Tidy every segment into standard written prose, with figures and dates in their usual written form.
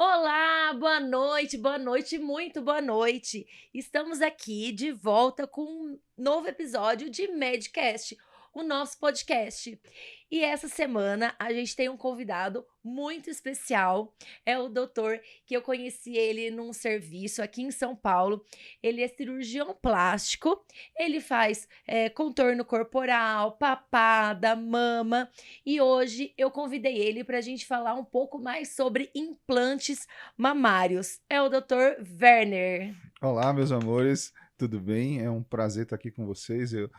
Olá, boa noite, muito boa noite. Estamos aqui de volta com um novo episódio de Medcast, o nosso podcast. E essa semana a gente tem um convidado muito especial, é o doutor, que eu conheci ele num serviço aqui em São Paulo. Ele é cirurgião plástico, ele faz contorno corporal, papada, mama, e hoje eu convidei ele para a gente falar um pouco mais sobre implantes mamários. É o Dr. Werner. Olá, meus amores, tudo bem? É um prazer estar aqui com vocês. Eu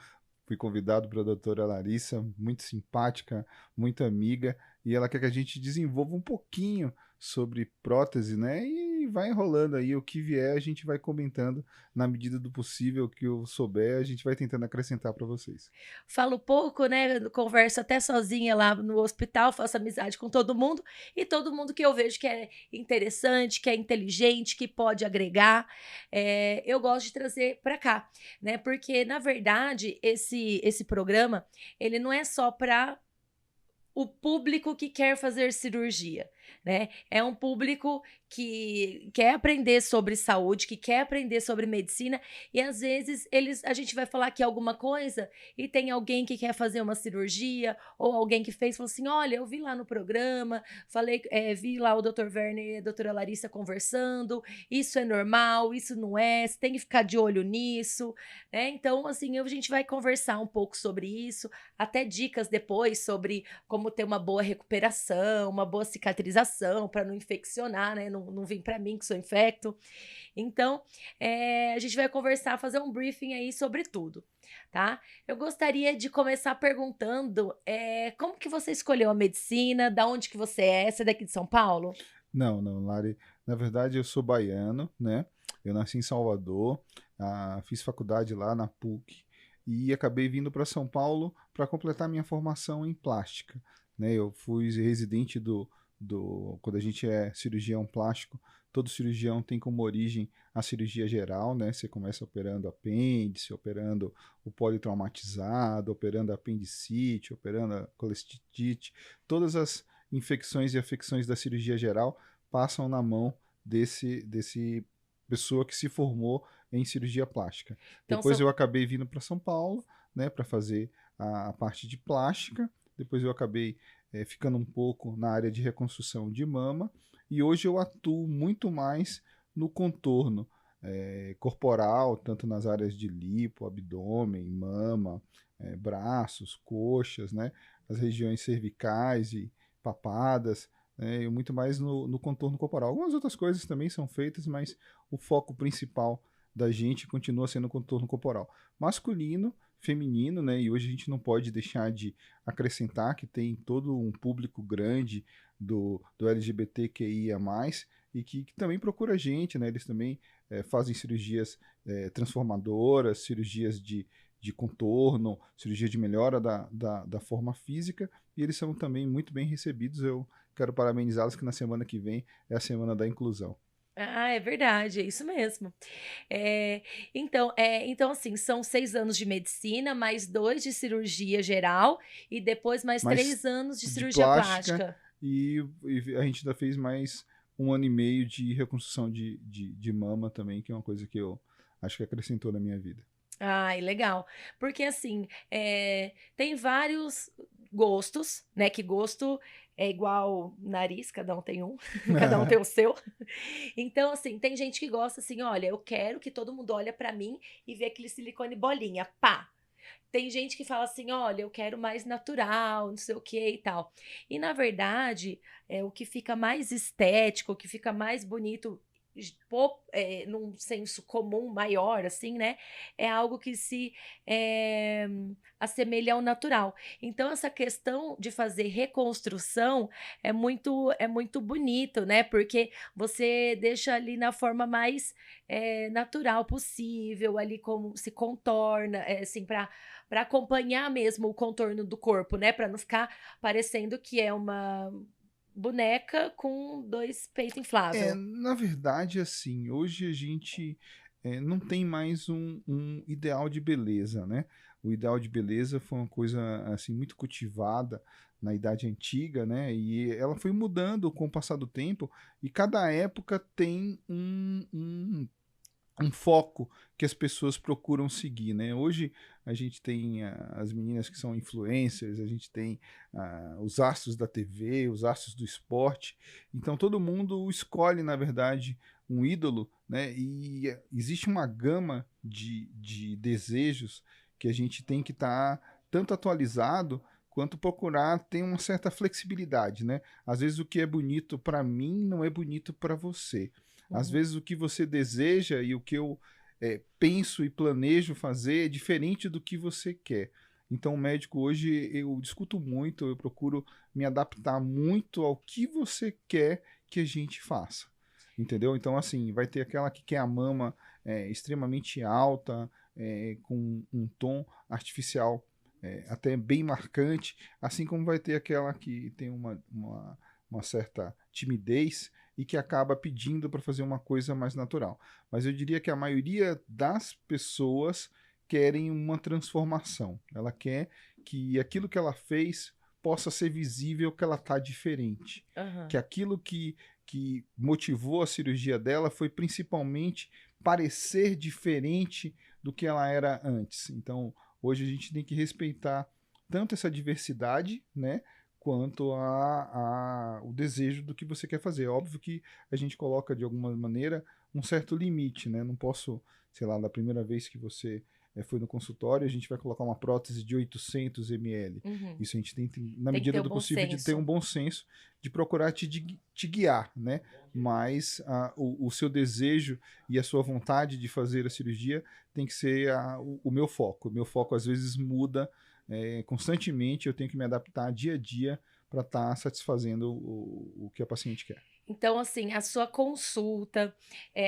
fui convidado pela doutora Larissa, muito simpática, muito amiga, e ela quer que a gente desenvolva um pouquinho sobre prótese, né? E vai enrolando aí, o que vier a gente vai comentando na medida do possível que eu souber, a gente vai tentando acrescentar para vocês. Falo pouco, né? Converso até sozinha lá no hospital, faço amizade com todo mundo e todo mundo que eu vejo que é interessante, que é inteligente, que pode agregar, eu gosto de trazer para cá, né? Porque na verdade esse programa ele não é só para o público que quer fazer cirurgia, né? É um público que quer aprender sobre saúde, que quer aprender sobre medicina, e às vezes a gente vai falar aqui alguma coisa e tem alguém que quer fazer uma cirurgia, ou alguém que fez, falou assim: olha, eu vi lá no programa, falei, vi lá o Dr. Werner e a doutora Larissa conversando, isso é normal, isso não é, você tem que ficar de olho nisso, né? Então, assim, a gente vai conversar um pouco sobre isso, até dicas depois sobre como ter uma boa recuperação, uma boa cicatrização para não infeccionar, né? Não vir para mim que sou infecto. Então, a gente vai conversar, fazer um briefing aí sobre tudo, tá? Eu gostaria de começar perguntando, como que você escolheu a medicina, da onde que você é? Você é daqui de São Paulo? Não, não, Lari, na verdade eu sou baiano, né? Eu nasci em Salvador, fiz faculdade lá na PUC e acabei vindo para São Paulo para completar minha formação em plástica, né? Eu fui residente quando a gente é cirurgião plástico, todo cirurgião tem como origem a cirurgia geral, né? Você começa operando apêndice, operando o politraumatizado, operando a apendicite, operando a colestite, todas as infecções e afecções da cirurgia geral passam na mão desse pessoa que se formou em cirurgia plástica. Então, Depois são eu acabei vindo para São Paulo, né, para fazer a parte de plástica. Depois eu acabei ficando um pouco na área de reconstrução de mama e hoje eu atuo muito mais no contorno corporal, tanto nas áreas de lipo, abdômen, mama, braços, coxas, né, as regiões cervicais e papadas, né, e muito mais no contorno corporal. Algumas outras coisas também são feitas, mas o foco principal da gente continua sendo o contorno corporal. Masculino, feminino, né, e hoje a gente não pode deixar de acrescentar que tem todo um público grande do LGBTQIA+, e que também procura a gente, né, eles também fazem cirurgias transformadoras, cirurgias de contorno, cirurgia de melhora da forma física, e eles são também muito bem recebidos. Eu quero parabenizá-los que na semana que vem é a semana da inclusão. Ah, é verdade, é isso mesmo. Eh, então, assim, são 6 anos de medicina, mais 2 de cirurgia geral e depois mais Mas 3 anos de de cirurgia plástica plástica. e a gente ainda fez mais 1 ano e meio de reconstrução de mama também, que é uma coisa que eu acho que acrescentou na minha vida. Ai, legal. Porque assim, tem vários gostos, né, que gosto é igual nariz, cada um tem um, cada um tem o seu. Então, assim, tem gente que gosta assim: "Olha, eu quero que todo mundo olha pra mim e vê aquele silicone bolinha, pá". Tem gente que fala assim: "Olha, eu quero mais natural, não sei o que e tal". E na verdade, o que fica mais estético, o que fica mais bonito, num senso comum maior, assim, né, é algo que se eh, assemelha ao natural. Então, essa questão de fazer reconstrução é muito bonito, né? Porque você deixa ali na forma mais natural possível, ali como se contorna, assim, para acompanhar mesmo o contorno do corpo, né? Para não ficar parecendo que é uma boneca com 2 peitos inflável. Na verdade, assim, hoje a gente não tem mais um ideal de beleza, né? O ideal de beleza foi uma coisa assim muito cultivada na Idade Antiga, né? E ela foi mudando com o passar do tempo, e cada época tem um foco que as pessoas procuram seguir, né? Hoje a gente tem as meninas que são influencers, a gente tem os astros da TV, os astros do esporte. Então todo mundo escolhe, na verdade, um ídolo, né? E existe uma gama de desejos que a gente tem que estar tanto atualizado quanto procurar ter uma certa flexibilidade, né? Às vezes o que é bonito para mim não é bonito para você. Às Uhum. vezes o que você deseja e o que eu penso e planejo fazer é diferente do que você quer. Então, o médico hoje eu discuto muito, eu procuro me adaptar muito ao que você quer que a gente faça. Entendeu? Então, assim, vai ter aquela que quer a mama extremamente alta, com um tom artificial até bem marcante, assim como vai ter aquela que tem uma certa timidez e que acaba pedindo para fazer uma coisa mais natural. Mas eu diria que a maioria das pessoas querem uma transformação. Ela quer que aquilo que ela fez possa ser visível que ela está diferente. Que Aham. aquilo que motivou a cirurgia dela foi principalmente parecer diferente do que ela era antes. Então, hoje a gente tem que respeitar tanto essa diversidade, né, quanto o desejo do que você quer fazer. É óbvio que a gente coloca, de alguma maneira, um certo limite, né? Não posso, sei lá, da primeira vez que você foi no consultório, a gente vai colocar uma prótese de 800 ml. Uhum. Isso a gente tem, na Tem que ter medida o do bom possível, de ter um senso. bom senso, de procurar te guiar, né? Mas o seu desejo e a sua vontade de fazer a cirurgia tem que ser o meu foco. O meu foco, às vezes, muda constantemente, eu tenho que me adaptar dia a dia para estar satisfazendo o que a paciente quer. Então, assim, a sua consulta,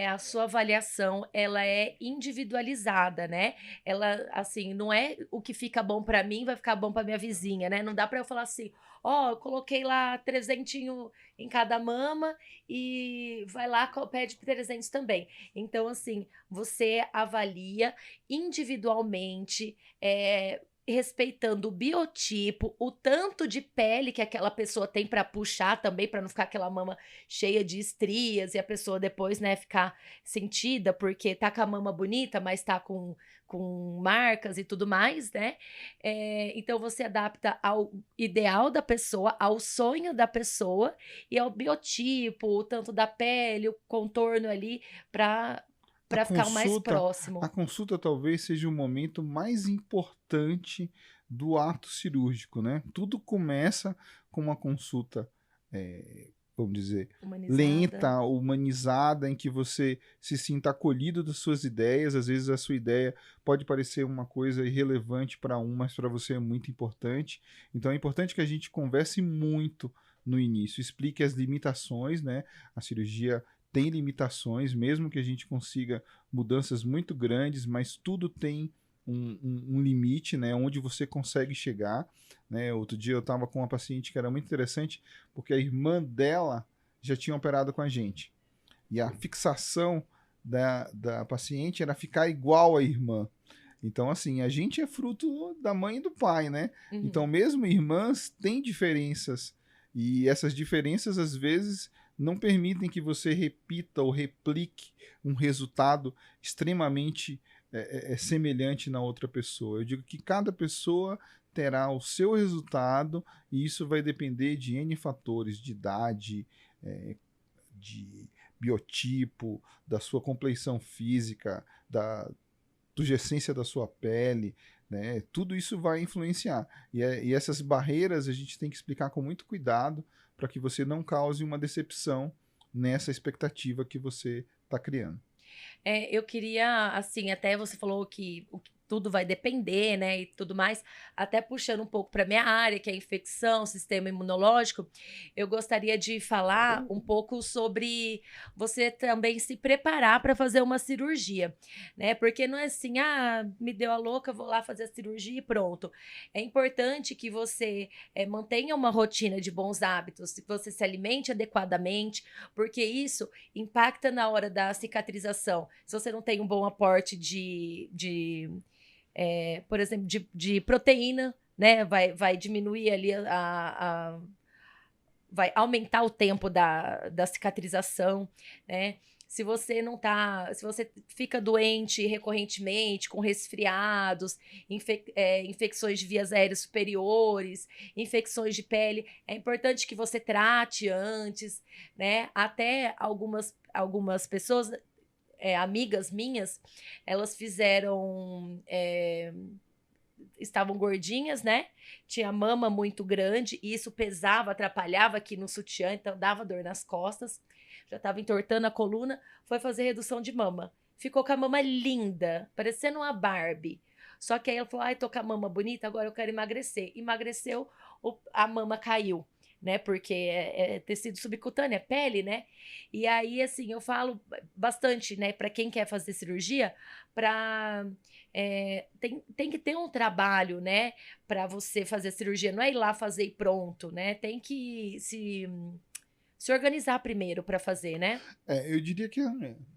a sua avaliação, ela é individualizada, né? Ela, assim, não é o que fica bom pra mim vai ficar bom pra minha vizinha, né? Não dá pra eu falar assim, ó, eu coloquei lá 300 em cada mama e vai lá, pede 300 também. Então, assim, você avalia individualmente, respeitando o biotipo, o tanto de pele que aquela pessoa tem para puxar também, para não ficar aquela mama cheia de estrias e a pessoa depois, né, ficar sentida porque tá com a mama bonita, mas tá com marcas e tudo mais, né? Então você adapta ao ideal da pessoa, ao sonho da pessoa e ao biotipo, o tanto da pele, o contorno ali, para A para ficar o mais consulta, a próximo. consulta talvez seja o momento mais importante do ato cirúrgico, né? Tudo começa com uma consulta, vamos dizer, Humanizada. lenta, humanizada, em que você se sinta acolhido das suas ideias. Às vezes a sua ideia pode parecer uma coisa irrelevante para um, mas para você é muito importante. Então é importante que a gente converse muito no início, explique as limitações, né? A cirurgia tem limitações, mesmo que a gente consiga mudanças muito grandes, mas tudo tem um limite, né, onde você consegue chegar. Né? Outro dia eu estava com uma paciente que era muito interessante, porque a irmã dela já tinha operado com a gente. E a fixação da paciente era ficar igual à irmã. Então, assim, a gente é fruto da mãe e do pai, né? Então, Uhum. mesmo irmãs têm diferenças. E essas diferenças, às vezes, não permitem que você repita ou replique um resultado extremamente semelhante na outra pessoa. Eu digo que cada pessoa terá o seu resultado e isso vai depender de N fatores, de idade, de biotipo, da sua compleição física, da turgescência da sua pele, né? Tudo isso vai influenciar. E essas barreiras a gente tem que explicar com muito cuidado para que você não cause uma decepção nessa expectativa que você está criando. Eu queria, assim, até você falou que tudo vai depender, né, e tudo mais. Até puxando um pouco para minha área, que é infecção, sistema imunológico, eu gostaria de falar um pouco sobre você também se preparar para fazer uma cirurgia, né? Porque não é assim, me deu a louca, vou lá fazer a cirurgia e pronto. É importante que você mantenha uma rotina de bons hábitos, que você se alimente adequadamente, porque isso impacta na hora da cicatrização. Se você não tem um bom aporte por exemplo, de proteína, né? Vai diminuir ali vai aumentar o tempo da cicatrização, né? Se você fica doente recorrentemente, com resfriados, infecções de vias aéreas superiores, infecções de pele, é importante que você trate antes, né? Até algumas pessoas, amigas minhas, elas estavam gordinhas, né? Tinha mama muito grande e isso pesava, atrapalhava aqui no sutiã, então dava dor nas costas. Já estava entortando a coluna, foi fazer redução de mama. Ficou com a mama linda, parecendo uma Barbie. Só que aí ela falou: ai, tô com a mama bonita, agora eu quero emagrecer. Emagreceu, a mama caiu, né? Porque é tecido subcutâneo, é pele, né? E aí, assim, eu falo bastante, né, para quem quer fazer cirurgia, tem que ter um trabalho, né, para você fazer a cirurgia. Não é ir lá fazer e pronto, né? Tem que se organizar primeiro para fazer, né? Eu diria que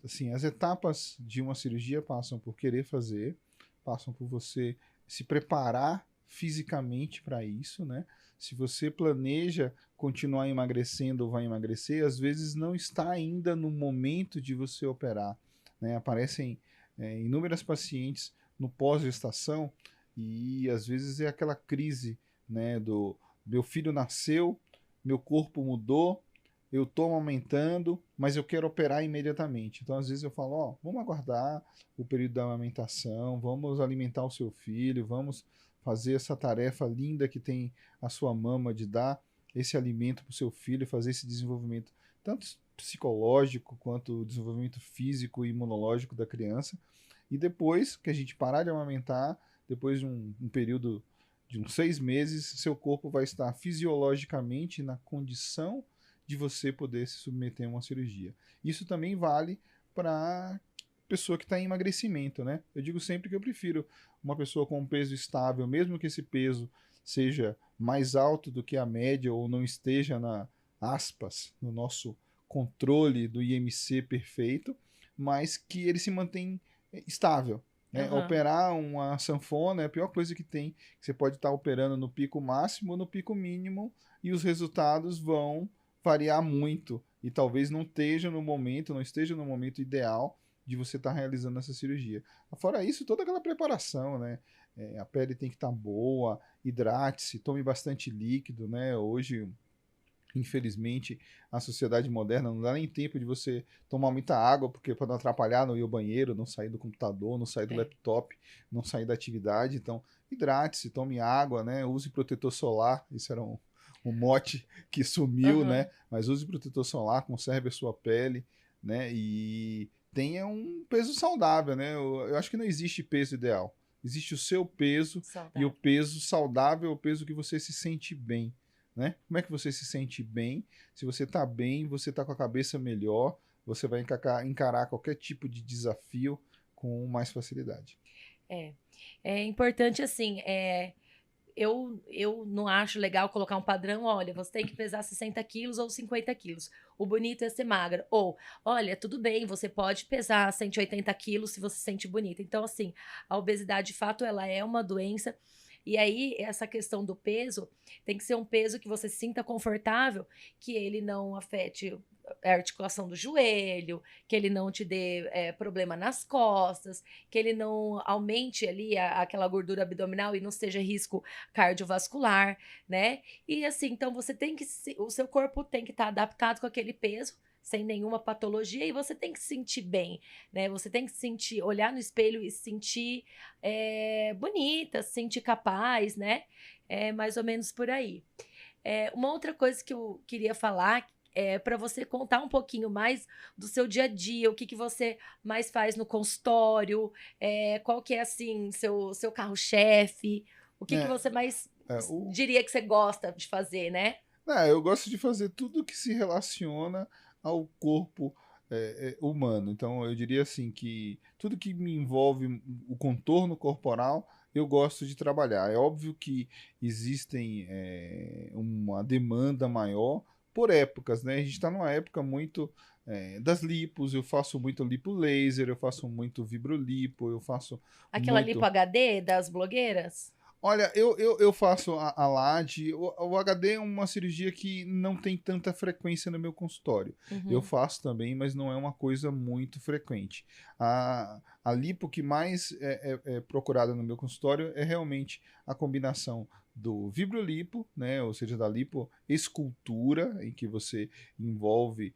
assim, as etapas de uma cirurgia passam por querer fazer, passam por você se preparar fisicamente para isso, né? Se você planeja continuar emagrecendo ou vai emagrecer, às vezes não está ainda no momento de você operar, né? Aparecem inúmeras pacientes no pós-gestação e às vezes é aquela crise, né, do meu filho nasceu, meu corpo mudou, eu estou amamentando, mas eu quero operar imediatamente. Então, às vezes eu falo, vamos aguardar o período da amamentação, vamos alimentar o seu filho, vamos fazer essa tarefa linda que tem a sua mama de dar esse alimento para o seu filho, fazer esse desenvolvimento tanto psicológico quanto desenvolvimento físico e imunológico da criança. E depois que a gente parar de amamentar, depois de um período de uns 6 meses, seu corpo vai estar fisiologicamente na condição de você poder se submeter a uma cirurgia. Isso também vale para pessoa que está em emagrecimento, né? Eu digo sempre que eu prefiro uma pessoa com um peso estável, mesmo que esse peso seja mais alto do que a média ou não esteja no nosso controle do IMC perfeito, mas que ele se mantém estável. Né? Uhum. Operar uma sanfona é a pior coisa que tem. Você pode estar operando no pico máximo ou no pico mínimo e os resultados vão variar muito e talvez não esteja no momento ideal de você estar realizando essa cirurgia. Fora isso, toda aquela preparação, né? A pele tem que estar boa, hidrate-se, tome bastante líquido, né? Hoje, infelizmente, a sociedade moderna não dá nem tempo de você tomar muita água, porque para não atrapalhar, não ir ao banheiro, não sair do computador, não sair do laptop, não sair da atividade. Então, hidrate-se, tome água, né? Use protetor solar. Isso era um mote que sumiu, né? Mas use protetor solar, conserve a sua pele, né? E tenha um peso saudável, né? Eu acho que não existe peso ideal. Existe o seu peso saudável. E o peso saudável é o peso que você se sente bem, né? Como é que você se sente bem? Se você está bem, você está com a cabeça melhor, você vai encarar qualquer tipo de desafio com mais facilidade. É importante, assim, eu não acho legal colocar um padrão, olha, você tem que pesar 60 quilos ou 50 quilos. O bonito é ser magra. Ou, olha, tudo bem, você pode pesar 180 quilos se você se sente bonita. Então, assim, a obesidade, de fato, ela é uma doença. E aí, essa questão do peso, tem que ser um peso que você se sinta confortável, que ele não afete a articulação do joelho, que ele não te dê problema nas costas, que ele não aumente ali aquela gordura abdominal e não seja risco cardiovascular, né? E assim, então o seu corpo tem que estar adaptado com aquele peso, sem nenhuma patologia, e você tem que se sentir bem, né? Você tem que olhar no espelho e se sentir bonita, se sentir capaz, né? É mais ou menos por aí. Uma outra coisa que eu queria falar para você contar um pouquinho mais do seu dia a dia, o que que você mais faz no consultório, qual que é, assim, seu carro-chefe, o que que É, você mais é, o, diria que você gosta de fazer, né? eu gosto de fazer tudo que se relaciona ao corpo humano. Então, eu diria assim que tudo que me envolve o contorno corporal, eu gosto de trabalhar. É óbvio que existem uma demanda maior por épocas, né? A gente está numa época muito das lipos, eu faço muito lipo laser, eu faço muito vibrolipo, eu faço Aquela lipo muito. HD das blogueiras? Olha, eu faço a LAD. O HD é uma cirurgia que não tem tanta frequência no meu consultório. Eu Uhum. faço também, mas não é uma coisa muito frequente. A lipo que mais é procurada no meu consultório é realmente a combinação do vibrolipo, né? Ou seja, da lipo escultura, em que você envolve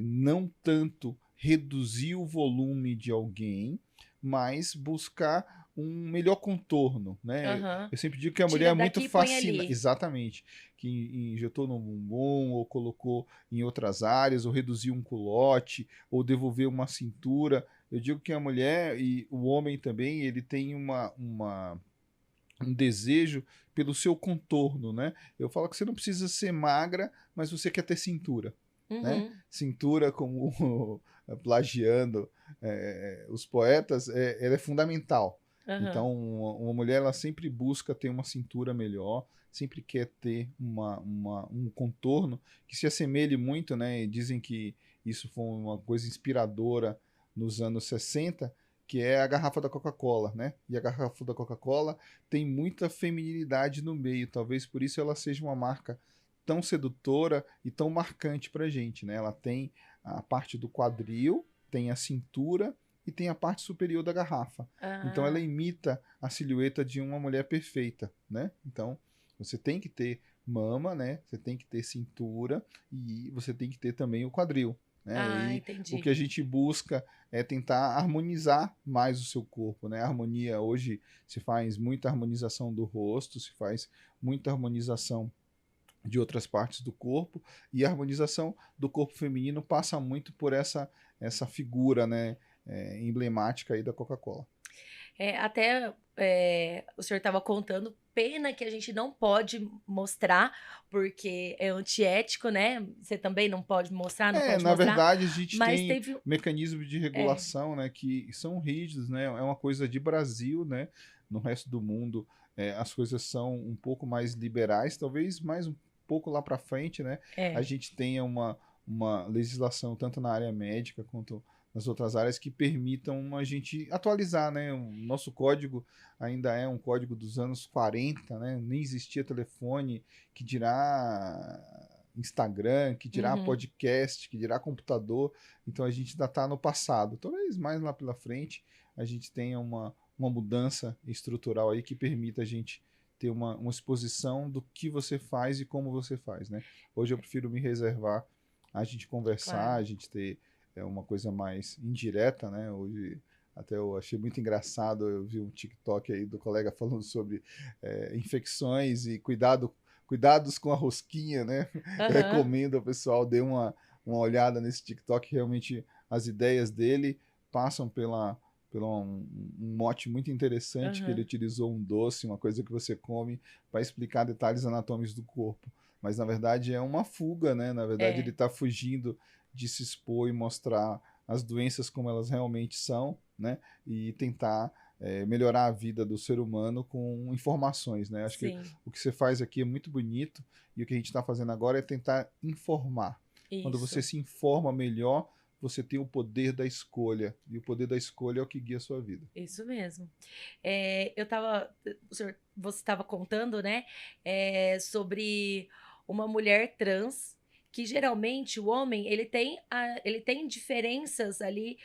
não tanto reduzir o volume de alguém, mas buscar um melhor contorno, né? Aham. Eu sempre digo que a mulher Tira é muito daqui e põe fascina, ali. exatamente, que injetou no bumbum, ou colocou em outras áreas, ou reduziu um culote, ou devolveu uma cintura. Eu digo que a mulher e o homem também, ele tem um desejo pelo seu contorno, né? Eu falo que você não precisa ser magra, mas você quer ter cintura, né? Uhum. Cintura, como plagiando os poetas, ela é fundamental. Aham. Então, uma mulher ela sempre busca ter uma cintura melhor, sempre quer ter um contorno que se assemelhe muito, né? E dizem que isso foi uma coisa inspiradora nos anos 60, que é a garrafa da Coca-Cola, né? E a garrafa da Coca-Cola tem muita feminilidade no meio, talvez por isso ela seja uma marca tão sedutora e tão marcante pra gente, né? Ela tem a parte do quadril, tem a cintura e tem a parte superior da garrafa. Então ela Ah, imita a silhueta de uma mulher perfeita, né? Então você tem que ter mama, né? Você tem que ter cintura e você tem que ter também o quadril, né? E o que entendi. a gente busca é tentar harmonizar mais o seu corpo, né? A harmonia hoje se faz muita harmonização do rosto, se faz muita harmonização de outras partes do corpo, e a harmonização do corpo feminino passa muito por essa figura, né, emblemática aí da Coca-Cola. Até o senhor estava contando, pena que a gente não pode mostrar, porque é antiético, né? Você também não pode mostrar, não pode Na mostrar, verdade, a gente mas tem teve. mecanismos de É, regulação, né, que são rígidos, né, é uma coisa de Brasil, né, no resto do mundo as coisas são um pouco mais liberais, talvez mais um pouco lá para frente, né, a é, gente tenha uma legislação tanto na área médica quanto nas outras áreas que permitam a gente atualizar, né, o nosso código ainda é um código dos anos 40, né, nem existia telefone, que dirá Instagram, que dirá uhum, podcast, que dirá computador. Então a gente ainda está no passado. Talvez mais lá pela frente a gente tenha uma mudança estrutural aí que permita a gente ter uma exposição do que você faz e como você faz, né? Hoje eu prefiro me reservar a gente conversar, claro. a gente ter uma coisa mais indireta, né? Hoje até eu achei muito engraçado, eu vi um TikTok aí do colega falando sobre infecções e cuidados com a rosquinha, né? Eu Aham, recomendo ao pessoal dê uma olhada nesse TikTok, realmente as ideias dele passam pelo um mote muito interessante que ele aham, utilizou um doce, uma coisa que você come, para explicar detalhes anatômicos do corpo. Mas na verdade é uma fuga, né? Na verdade ele é, está fugindo de se expor e mostrar as doenças como elas realmente são, né? E tentar melhorar a vida do ser humano com informações, né? Acho que sim, o que você faz aqui é muito bonito e o que a gente está fazendo agora é tentar informar. Quando você isso. se informa melhor, você tem o poder da escolha. E o poder da escolha é o que guia a sua vida. Isso mesmo. Eu estava, você estava contando, né, sobre uma mulher trans que geralmente o homem ele tem diferenças ali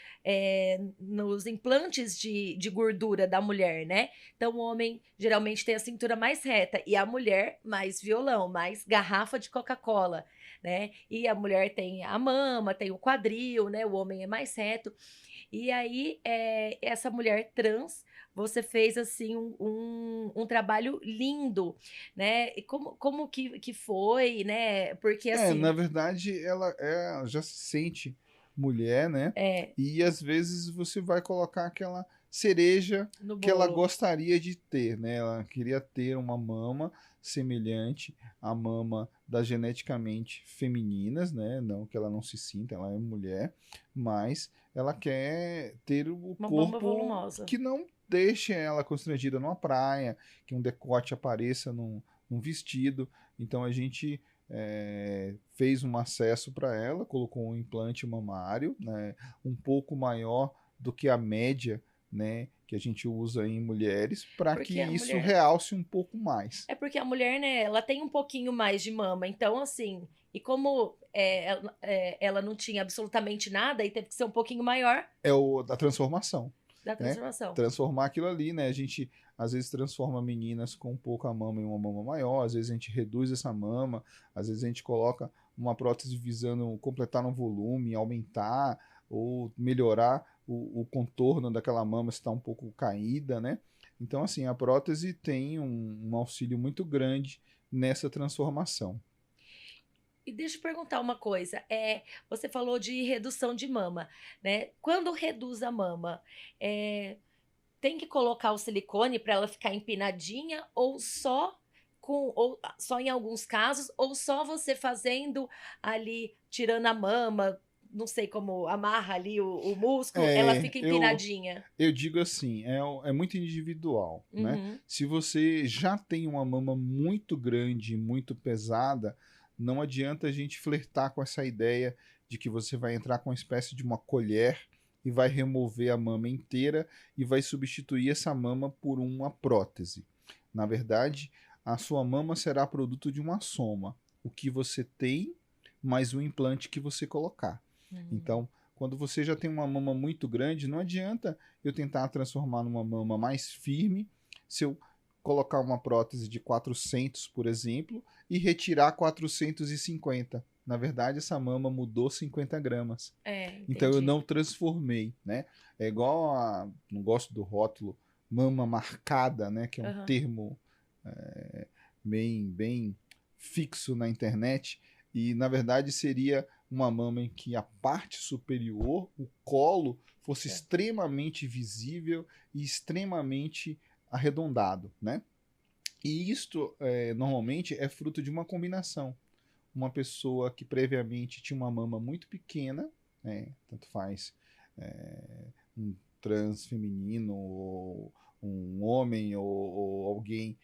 nos implantes de gordura da mulher, né? Então o homem geralmente tem a cintura mais reta e a mulher mais violão, mais garrafa de Coca-Cola, né? E a mulher tem a mama, tem o quadril, né? O homem é mais reto. E aí, essa mulher trans, você fez assim um trabalho lindo, né? E como que foi, né? Porque Na assim, verdade, ela já se sente mulher, né? é, E às vezes você vai colocar aquela cereja no que ela bolo. gostaria de ter, né? Ela queria ter uma mama semelhante à mama das geneticamente femininas, né? Não que ela não se sinta, ela é mulher, mas ela quer ter o Uma bomba corpo volumosa. que não deixe ela constrangida numa praia, que um decote apareça num vestido. Então a gente fez um acesso para ela, colocou um implante mamário, né, um pouco maior do que a média, né, que a gente usa em mulheres, para que Porque a isso mulher. realce um pouco mais. É porque a mulher, né, ela tem um pouquinho mais de mama. Então, assim, e como ela não tinha absolutamente nada e teve que ser um pouquinho maior É o da transformação, da né? transformação. Transformar aquilo ali, né? A gente às vezes transforma meninas com pouca mama em uma mama maior, às vezes a gente reduz essa mama, às vezes a gente coloca uma prótese visando completar um volume, aumentar ou melhorar o contorno daquela mama se está um pouco caída, né? Então, assim, a prótese tem um auxílio muito grande nessa transformação. E deixa eu perguntar uma coisa. Você falou de redução de mama, né? Quando reduz a mama, tem que colocar o silicone para ela ficar empinadinha ou só em alguns casos, ou só você fazendo ali, tirando a mama, não sei como amarra ali o músculo, ela É, fica eu, empinadinha. eu digo assim, é muito individual, né? Uhum, Se você já tem uma mama muito grande, muito pesada, não adianta a gente flertar com essa ideia de que você vai entrar com uma espécie de uma colher e vai remover a mama inteira e vai substituir essa mama por uma prótese. Na verdade, a sua mama será produto de uma soma. O que você tem mais o implante que você colocar. uhum. Então, quando você já tem uma mama muito grande, não adianta eu tentar transformar numa mama mais firme se eu colocar uma prótese de 400, por exemplo, e retirar 450. Na verdade, essa mama mudou 50 gramas. Então eu Entendi. não transformei, né? É igual a. Não gosto do rótulo mama marcada, né? Que é um Aham. termo bem fixo na internet. E na verdade seria uma mama em que a parte superior, o colo, fosse É. extremamente visível e extremamente arredondado, né? E isto normalmente é fruto de uma combinação. Uma pessoa que previamente tinha uma mama muito pequena, né, tanto faz um trans feminino, ou um homem, ou alguém,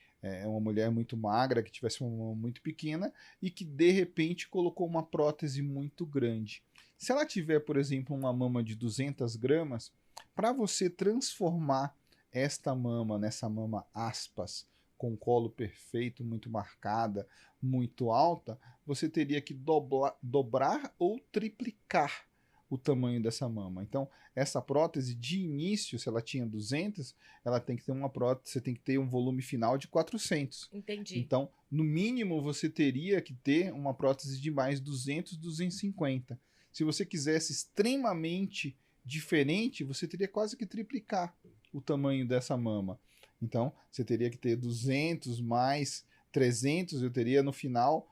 uma mulher muito magra que tivesse uma mama muito pequena e que de repente colocou uma prótese muito grande. Se ela tiver, por exemplo, uma mama de 200 gramas, para você transformar esta mama nessa mama aspas, com colo perfeito, muito marcada, muito alta, você teria que dobrar ou triplicar o tamanho dessa mama. Então, essa prótese de início, se ela tinha 200, ela tem que ter uma prótese, você tem que ter um volume final de 400. Entendi. Então, no mínimo, você teria que ter uma prótese de mais 200, 250. Se você quisesse extremamente diferente, você teria quase que triplicar o tamanho dessa mama. Então, você teria que ter 200 mais 300, eu teria no final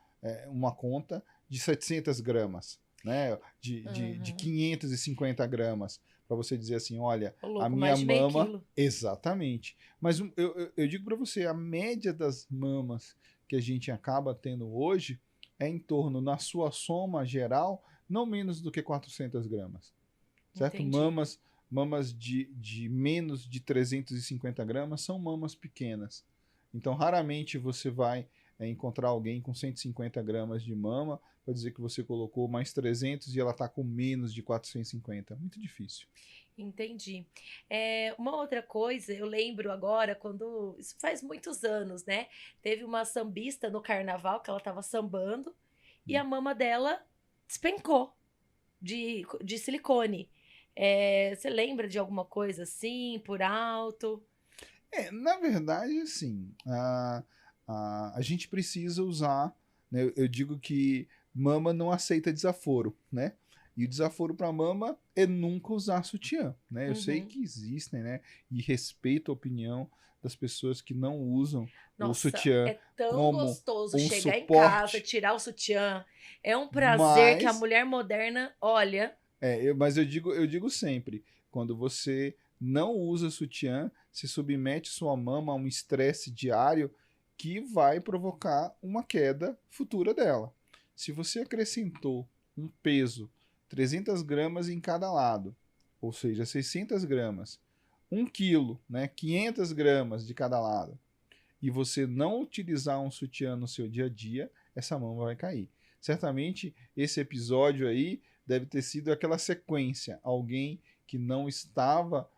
uma conta de 700 gramas, né? De Uhum. 550 gramas, para você dizer assim, olha, Ô, a louco, minha mais de meio mama, quilo. exatamente. Mas eu digo para você, a média das mamas que a gente acaba tendo hoje é em torno, na sua soma geral, não menos do que 400 gramas, certo? Entendi. Mamas de menos de 350 gramas são mamas pequenas. Então, raramente você vai encontrar alguém com 150 gramas de mama para dizer que você colocou mais 300 e ela está com menos de 450. Muito difícil. Entendi. Uma outra coisa, eu lembro agora, quando. Isso faz muitos anos, né? Teve uma sambista no carnaval que ela tava sambando e a mama dela despencou de silicone. Você lembra de alguma coisa assim, por alto? Na verdade, assim, a gente precisa usar, né, eu digo que mama não aceita desaforo, né? E o desaforo para mama é nunca usar sutiã, né? Eu sei Uhum. que existem, né? E respeito a opinião das pessoas que não usam o Nossa, sutiã é tão como gostoso um chegar em casa, suporte, tirar o sutiã. É um prazer que a mas mulher moderna, olha. mas eu digo sempre, quando você não usa sutiã, se submete sua mama a um estresse diário que vai provocar uma queda futura dela. Se você acrescentou um peso, 300 gramas em cada lado, ou seja, 600 gramas, 1 quilo, né, 500 gramas de cada lado, e você não utilizar um sutiã no seu dia a dia, essa mama vai cair. Certamente esse episódio aí deve ter sido aquela sequência. Alguém que não estava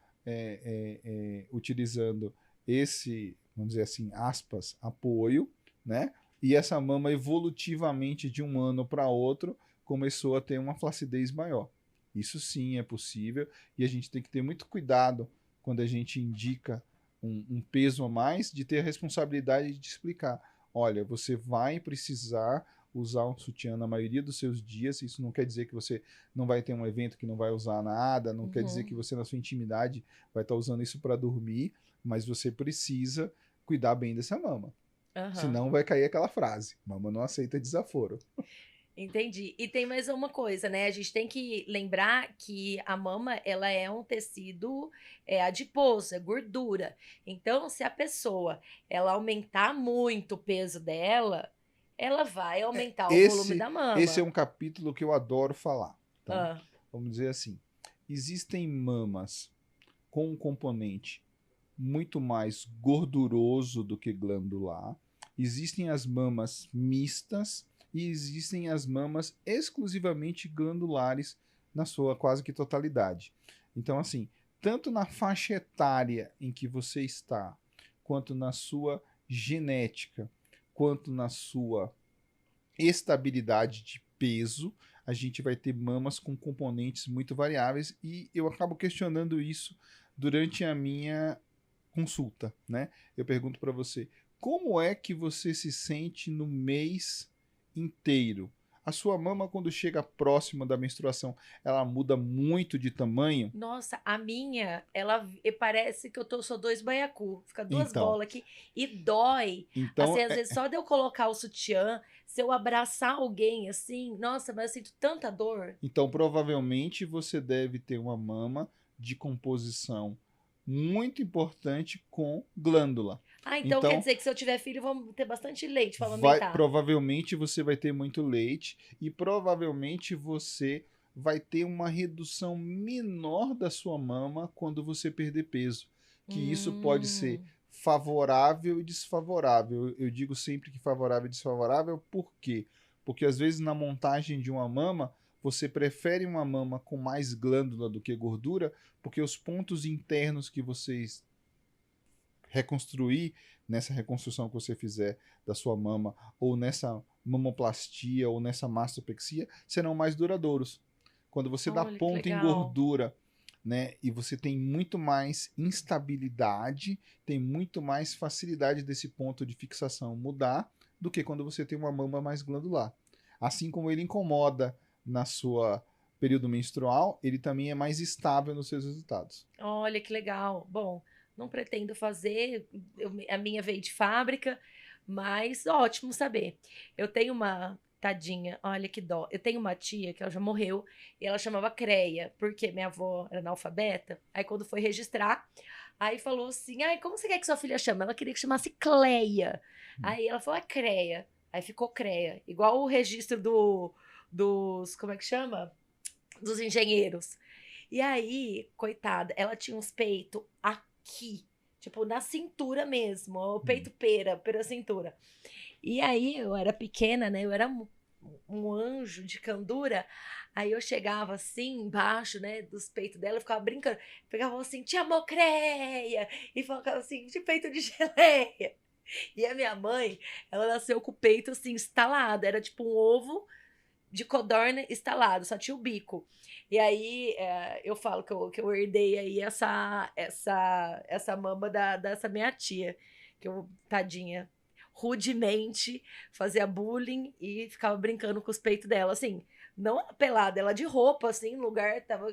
utilizando esse, vamos dizer assim, aspas, apoio, né? E essa mama evolutivamente de um ano para outro começou a ter uma flacidez maior. Isso sim é possível e a gente tem que ter muito cuidado quando a gente indica um peso a mais, de ter a responsabilidade de explicar. Olha, você vai precisar usar um sutiã na maioria dos seus dias. Isso não quer dizer que você não vai ter um evento que não vai usar nada, não quer dizer que Uhum, você, na sua intimidade, vai estar usando isso para dormir, mas você precisa cuidar bem dessa mama. aham. Senão vai cair aquela frase: mama não aceita desaforo. Entendi. E tem mais uma coisa, né? A gente tem que lembrar que a mama, ela é um tecido adiposo, é gordura. Então, se a pessoa ela aumentar muito o peso dela, ela vai aumentar o volume Esse, da esse é mama. um capítulo que eu adoro falar. Tá? Ah, Vamos dizer assim: existem mamas com um componente muito mais gorduroso do que glandular. Existem as mamas mistas e existem as mamas exclusivamente glandulares na sua quase que totalidade. Então, assim, tanto na faixa etária em que você está, quanto na sua genética, quanto na sua estabilidade de peso, a gente vai ter mamas com componentes muito variáveis e eu acabo questionando isso durante a minha consulta, né? Eu pergunto para você, como é que você se sente no mês inteiro? A sua mama, quando chega próxima da menstruação, ela muda muito de tamanho? nossa, a minha, ela parece que sou dois baiacu. Fica duas Então, bolas aqui e dói. Assim, então, às vezes, só de eu colocar o sutiã, se eu abraçar alguém assim, nossa, mas eu sinto tanta dor. então provavelmente você deve ter uma mama de composição muito importante com glândula. Ah, então quer Então, dizer que se eu tiver filho, vamos ter bastante leite para vai, amamentar. provavelmente você vai ter muito leite e provavelmente você vai ter uma redução menor da sua mama quando você perder peso. Que isso pode ser Hum, favorável e desfavorável. Eu digo sempre que favorável e desfavorável, por quê? Porque às vezes na montagem de uma mama, você prefere uma mama com mais glândula do que gordura, porque os pontos internos que vocês reconstruir nessa reconstrução que você fizer da sua mama, ou nessa mamoplastia, ou nessa mastopexia, serão mais duradouros. Quando você dá olha que ponto em legal. gordura, né, e você tem muito mais instabilidade, tem muito mais facilidade desse ponto de fixação mudar do que quando você tem uma mama mais glandular. Assim como ele incomoda na sua período menstrual, ele também é mais estável nos seus resultados. Olha que legal. Bom, não pretendo fazer, a minha veio de fábrica, mas ótimo saber. Eu tenho uma tadinha, olha que dó. Eu tenho uma tia que ela já morreu e ela chamava Creia, porque minha avó era analfabeta. Aí quando foi registrar, aí falou assim: "Ai, como você quer que sua filha chama?" Ela queria que chamasse Cleia. Aí ela falou: "É Creia". Aí ficou Creia, igual o registro dos, como é que chama? Dos engenheiros. E aí, coitada, ela tinha uns peitos aqui, tipo na cintura mesmo, o peito pera, pera cintura. E aí eu era pequena, né? Eu era um anjo de candura. Aí eu chegava assim embaixo, né, dos peitos dela, eu ficava brincando. Pegava assim, te amo, creia! E falava assim, de peito de geleia. E a minha mãe, ela nasceu com o peito assim, instalado. Era tipo um ovo de codorna instalado, só tinha o bico. E aí eu falo que eu herdei aí essa mama dessa minha tia, que eu, tadinha, rudemente fazia bullying e ficava brincando com os peitos dela, assim. Não ela pelada, ela de roupa, assim, no lugar, tava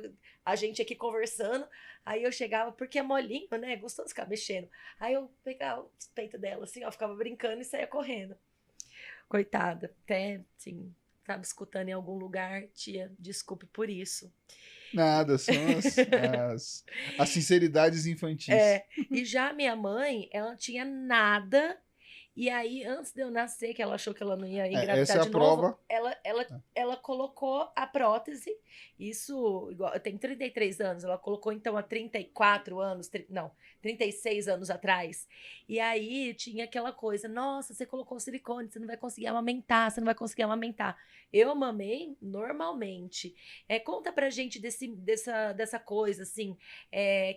a gente aqui conversando. Aí eu chegava, porque é molinho, né? É gostoso ficar mexendo. Aí eu pegava o peito dela, assim, ó, ficava brincando e saía correndo. Coitada, até, assim, tava escutando em algum lugar, tia, desculpe por isso. Nada, são as sinceridades infantis. É, e já minha mãe, ela não tinha nada. E aí, antes de eu nascer, que ela achou que ela não ia Essa engravidar é a de novo, prova. ela colocou a prótese. Isso, igual, eu tenho 33 anos, ela colocou então há 34 anos, não, 36 anos atrás. E aí tinha aquela coisa: nossa, você colocou silicone, você não vai conseguir amamentar, você não vai conseguir amamentar. Eu mamei normalmente. Conta pra gente dessa coisa, assim.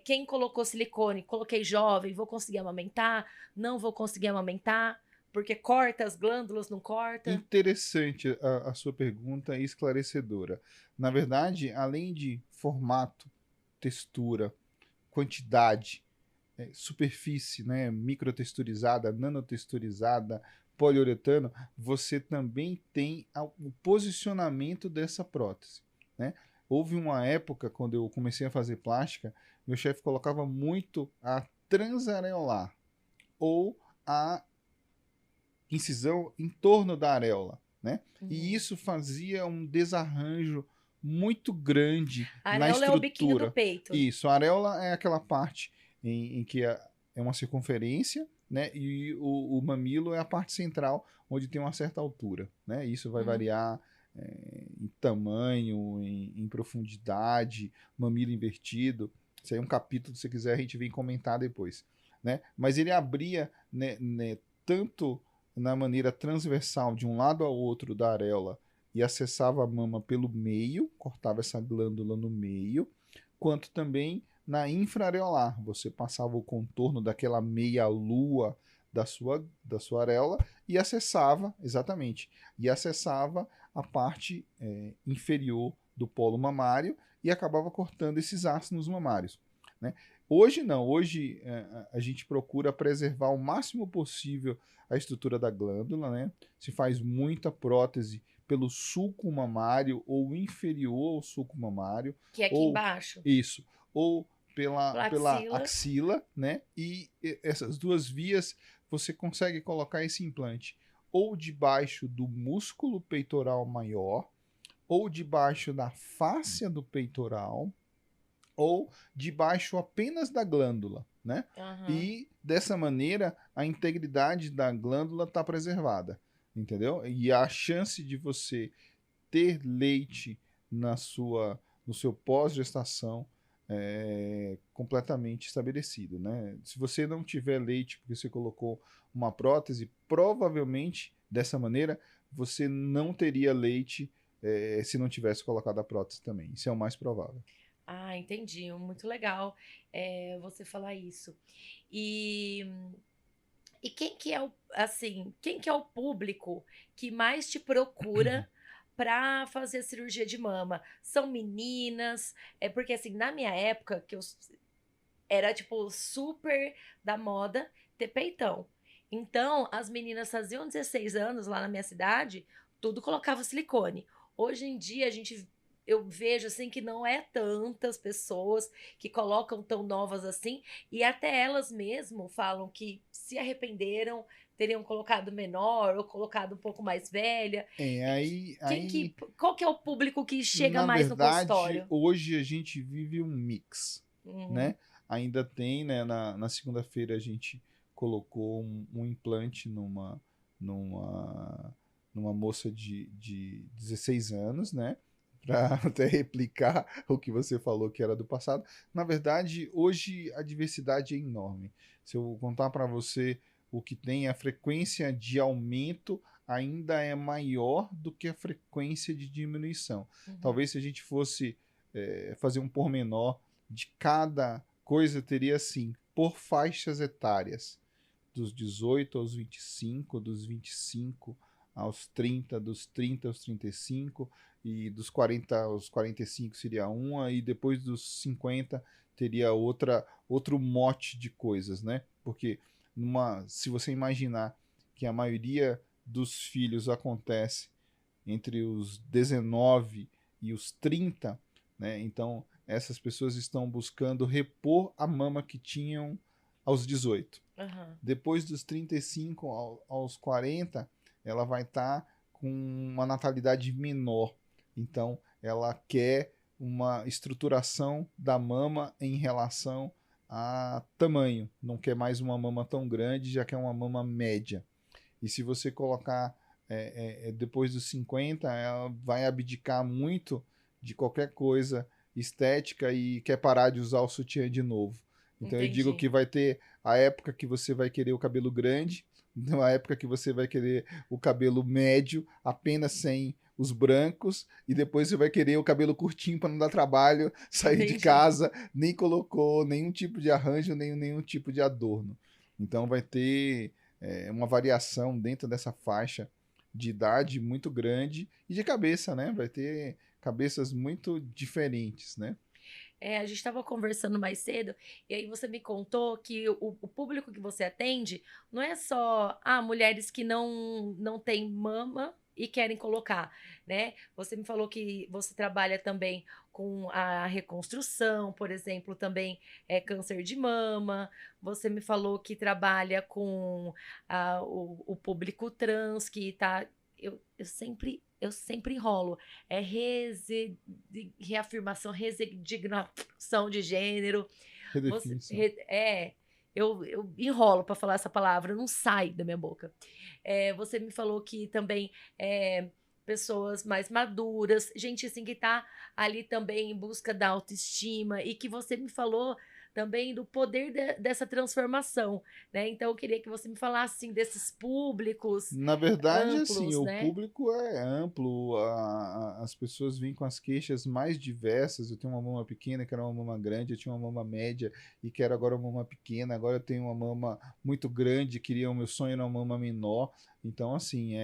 Quem colocou silicone? Coloquei jovem, vou conseguir amamentar? Não vou conseguir amamentar? Porque corta as glândulas, não corta? Interessante a sua pergunta e esclarecedora. Na verdade, além de formato, textura, quantidade, superfície, né, microtexturizada, nanotexturizada, poliuretano, você também tem o posicionamento dessa prótese, né? Houve uma época, quando eu comecei a fazer plástica, meu chefe colocava muito a transareolar ou a incisão em torno da areola, né? E isso fazia um desarranjo muito grande A na areola é o biquinho do estrutura. peito. Isso, a areola é aquela parte em que é uma circunferência, né? E o mamilo é a parte central, onde tem uma certa altura, né? Isso vai Uhum. variar em tamanho, em profundidade, mamilo invertido. Isso aí é um capítulo, se você quiser, a gente vem comentar depois, né? Mas ele abria, né, tanto na maneira transversal de um lado ao outro da areola e acessava a mama pelo meio, cortava essa glândula no meio, quanto também na infraareolar. Você passava o contorno daquela meia-lua da sua areola e acessava, exatamente, e acessava a parte inferior do polo mamário e acabava cortando esses ácidos mamários, né? Hoje não, hoje a gente procura preservar o máximo possível a estrutura da glândula, né? Se faz muita prótese pelo sulco mamário ou inferior ao sulco mamário, Que é aqui ou embaixo. isso, ou pela Plaxila. axila, né? E essas duas vias você consegue colocar esse implante ou debaixo do músculo peitoral maior, ou debaixo da fáscia do peitoral, ou debaixo apenas da glândula, né? Uhum. E dessa maneira a integridade da glândula está preservada, entendeu? E a chance de você ter leite no seu pós-gestação é completamente estabelecido, né? Se você não tiver leite porque você colocou uma prótese, provavelmente dessa maneira você não teria leite se não tivesse colocado a prótese também. Isso é o mais provável. Ah, entendi. Muito legal você falar isso. E, e quem que é quem que é o público que mais te procura para fazer cirurgia de mama? São meninas? Porque assim, na minha época, que eu era tipo super da moda ter peitão. Então, as meninas faziam 16 anos lá na minha cidade, tudo colocava silicone. Hoje em dia, eu vejo assim que não é tantas pessoas que colocam tão novas assim, e até elas mesmo falam que se arrependeram, teriam colocado menor ou colocado um pouco mais velha. É, E qual que é o público que chega na mais no verdade, consultório? hoje a gente vive um mix, Uhum, né? Ainda tem, né? Na segunda-feira a gente colocou um implante numa, numa moça de 16 anos, né? Para até replicar o que você falou que era do passado. Na verdade, hoje a diversidade é enorme. Se eu contar para você o que tem, a frequência de aumento ainda é maior do que a frequência de diminuição. uhum. Talvez se a gente fosse fazer um pormenor de cada coisa, teria assim, por faixas etárias, dos 18 aos 25, dos 25 aos 30, dos 30 aos 35, e dos 40 aos 45 seria uma, e depois dos 50 teria outro mote de coisas, né? Porque se você imaginar que a maioria dos filhos acontece entre os 19 e os 30, né? Então, essas pessoas estão buscando repor a mama que tinham aos 18. Aham. Depois dos 35 aos 40, ela vai estar com uma natalidade menor. Então, ela quer uma estruturação da mama em relação a tamanho. Não quer mais uma mama tão grande, já quer uma mama média. E se você colocar depois dos 50, ela vai abdicar muito de qualquer coisa estética e quer parar de usar o sutiã de novo. Então eu digo Entendi. que vai ter a época que você vai querer o cabelo grande, a época que você vai querer o cabelo médio, apenas sem os brancos, e depois você vai querer o cabelo curtinho para não dar trabalho, sair de Entendi. casa, nem colocou nenhum tipo de arranjo, nenhum tipo de adorno. Então vai ter uma variação dentro dessa faixa de idade muito grande e de cabeça, né? Vai ter cabeças muito diferentes, né? A gente estava conversando mais cedo, e aí você me contou que o público que você atende não é só mulheres que não têm mama e querem colocar, né? Você me falou que você trabalha também com a reconstrução, por exemplo, também é câncer de mama. Você me falou que trabalha com o público trans que tá. Eu sempre enrolo. É reafirmação, resignação de gênero. Você, Redefinição. eu enrolo para falar essa palavra, não sai da minha boca. Você me falou que também pessoas mais maduras, gente assim que tá ali também em busca da autoestima e que você me falou também do poder dessa transformação, né? Então eu queria que você me falasse assim desses públicos Na verdade, assim, amplos, o né? público é amplo, as pessoas vêm com as queixas mais diversas. Eu tenho uma mama pequena, quero uma mama grande, eu tinha uma mama média e quero agora uma mama pequena, agora eu tenho uma mama muito grande, queria o meu sonho era uma mama menor. Então, assim,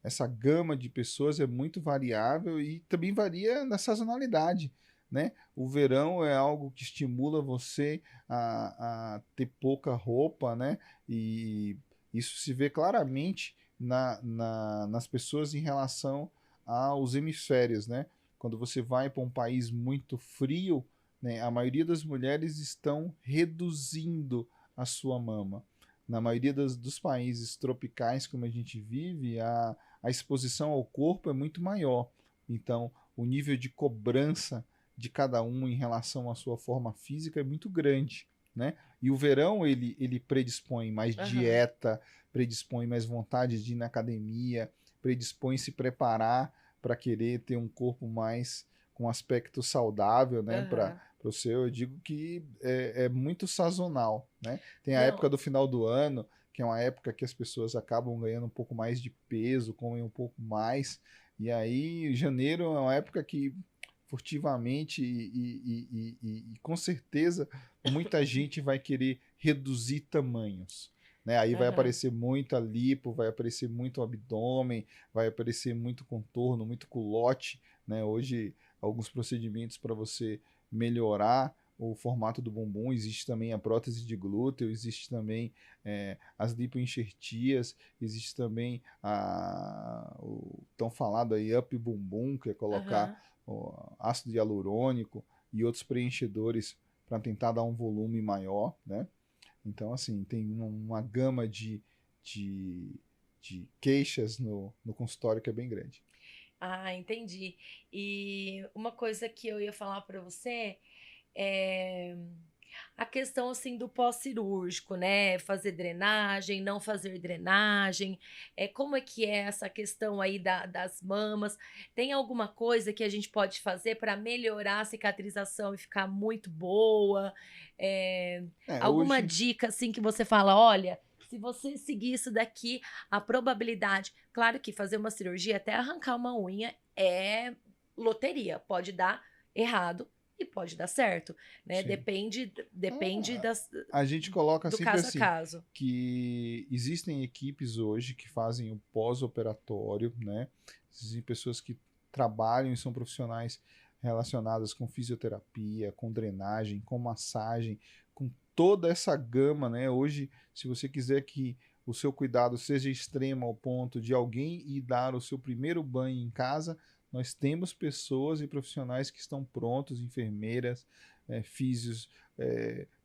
essa gama de pessoas é muito variável e também varia na sazonalidade, né? O verão é algo que estimula você a ter pouca roupa, né? E isso se vê claramente nas pessoas em relação aos hemisférios, né? Quando você vai para um país muito frio, né, a maioria das mulheres estão reduzindo a sua mama. Na maioria dos países tropicais, como a gente vive, a exposição ao corpo é muito maior. Então, o nível de cobrança de cada um em relação à sua forma física é muito grande, né? E o verão ele predispõe mais Aham, dieta, predispõe mais vontade de ir na academia, predispõe se preparar para querer ter um corpo mais com aspecto saudável, né? Para aham. o seu, eu digo que é muito sazonal, né? Tem a época Não, do final do ano, que é uma época que as pessoas acabam ganhando um pouco mais de peso, comem um pouco mais, e aí janeiro é uma época que furtivamente e com certeza muita gente vai querer reduzir tamanhos. Né? Aí vai aham. aparecer muita lipo, vai aparecer muito abdômen, vai aparecer muito contorno, muito culote. Né? Hoje, alguns procedimentos para você melhorar o formato do bumbum, existe também a prótese de glúteo, existe também as lipoenxertias, existe também o tão falado aí up bumbum, que é colocar Aham. o ácido hialurônico e outros preenchedores para tentar dar um volume maior, né? Então, assim, tem uma gama de, de queixas no consultório que é bem grande. Entendi. E uma coisa que eu ia falar para você é a questão assim do pós-cirúrgico, né? Fazer drenagem, não fazer drenagem. Como é que é essa questão aí das mamas? Tem alguma coisa que a gente pode fazer para melhorar a cicatrização e ficar muito boa? É, alguma Hoje dica assim que você fala, olha, se você seguir isso daqui, a probabilidade, claro que fazer uma cirurgia até arrancar uma unha é loteria, pode dar errado e pode dar certo, né? sim. Depende Ah, a gente coloca do sempre caso a assim, caso. que existem equipes hoje que fazem o pós-operatório, né? Existem pessoas que trabalham e são profissionais relacionadas com fisioterapia, com drenagem, com massagem, com toda essa gama, né? Hoje, se você quiser que o seu cuidado seja extremo ao ponto de alguém ir dar o seu primeiro banho em casa, nós temos pessoas e profissionais que estão prontos, enfermeiras, físios,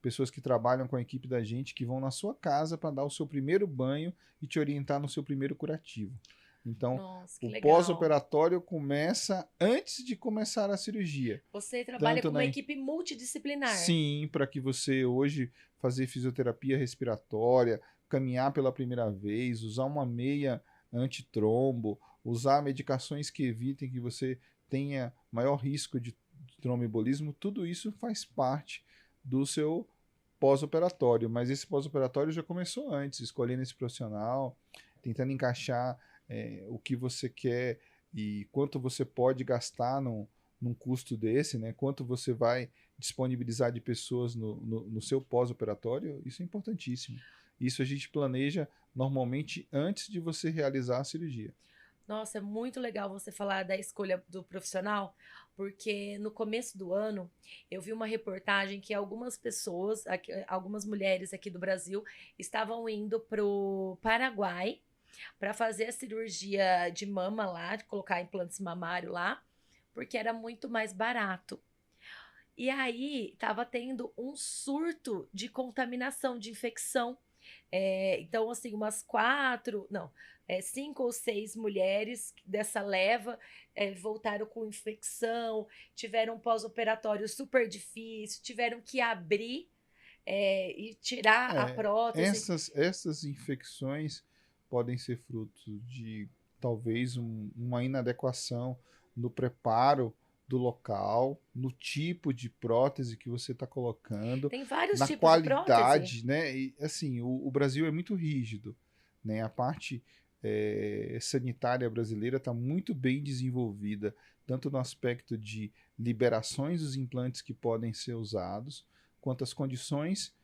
pessoas que trabalham com a equipe da gente, que vão na sua casa para dar o seu primeiro banho e te orientar no seu primeiro curativo. Então, Nossa, que o legal. pós-operatório começa antes de começar a cirurgia. Você trabalha Tanto com uma equipe multidisciplinar. Sim, para que você hoje fazer fisioterapia respiratória, caminhar pela primeira vez, usar uma meia antitrombo, usar medicações que evitem que você tenha maior risco de tromboembolismo, tudo isso faz parte do seu pós-operatório. Mas esse pós-operatório já começou antes, escolhendo esse profissional, tentando encaixar o que você quer e quanto você pode gastar num custo desse, né? Quanto você vai disponibilizar de pessoas no seu pós-operatório, isso é importantíssimo. Isso a gente planeja normalmente antes de você realizar a cirurgia. Nossa, é muito legal você falar da escolha do profissional, porque no começo do ano eu vi uma reportagem que algumas pessoas, algumas mulheres aqui do Brasil, estavam indo pro Paraguai para fazer a cirurgia de mama lá, de colocar implantes mamário lá, porque era muito mais barato. E aí estava tendo um surto de contaminação, de infecção. Então, assim, umas cinco ou seis mulheres dessa leva voltaram com infecção, tiveram um pós-operatório super difícil, tiveram que abrir e tirar a prótese. Essas infecções podem ser fruto de talvez uma inadequação no preparo do local, no tipo de prótese que você está colocando, Tem vários na tipos de prótese. qualidade, né? E, assim, o Brasil é muito rígido, né? A parte sanitária brasileira está muito bem desenvolvida, tanto no aspecto de liberações dos implantes que podem ser usados, quanto as condições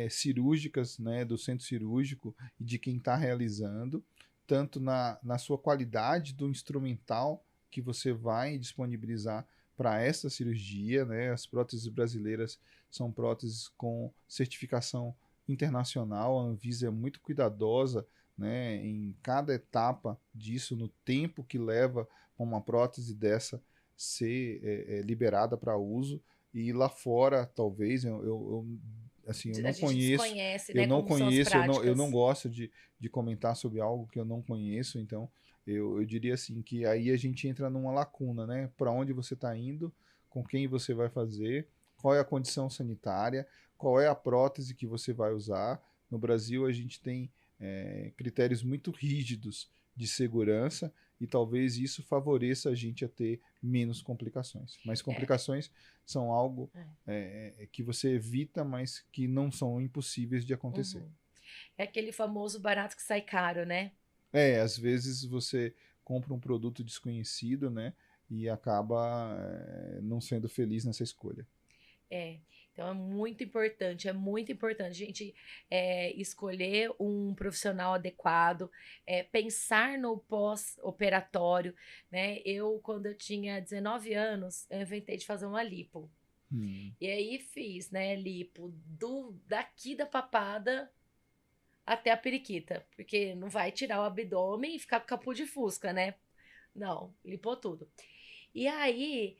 cirúrgicas, né, do centro cirúrgico e de quem está realizando, tanto na sua qualidade do instrumental que você vai disponibilizar para essa cirurgia, né? As próteses brasileiras são próteses com certificação internacional, a Anvisa é muito cuidadosa, né, em cada etapa disso, no tempo que leva uma prótese dessa ser liberada para uso, e lá fora, talvez, assim, eu não conheço, desconhece, eu né, não como são as conheço, eu não práticas. gosto de comentar sobre algo que eu não conheço, então eu diria assim que aí a gente entra numa lacuna, né? Para onde você está indo, com quem você vai fazer, qual é a condição sanitária, qual é a prótese que você vai usar. No Brasil a gente tem critérios muito rígidos de segurança e talvez isso favoreça a gente a ter menos complicações. Mas complicações são algo que você evita, mas que não são impossíveis de acontecer. Uhum. É aquele famoso barato que sai caro, né? Às vezes você compra um produto desconhecido, né, e acaba não sendo feliz nessa escolha. Então é muito importante a gente escolher um profissional adequado, pensar no pós-operatório, né? Quando eu tinha 19 anos, eu inventei de fazer uma lipo. E aí fiz, né, lipo daqui da papada até a periquita, porque não vai tirar o abdômen e ficar com capô de fusca, né? Não, limpou tudo. E aí,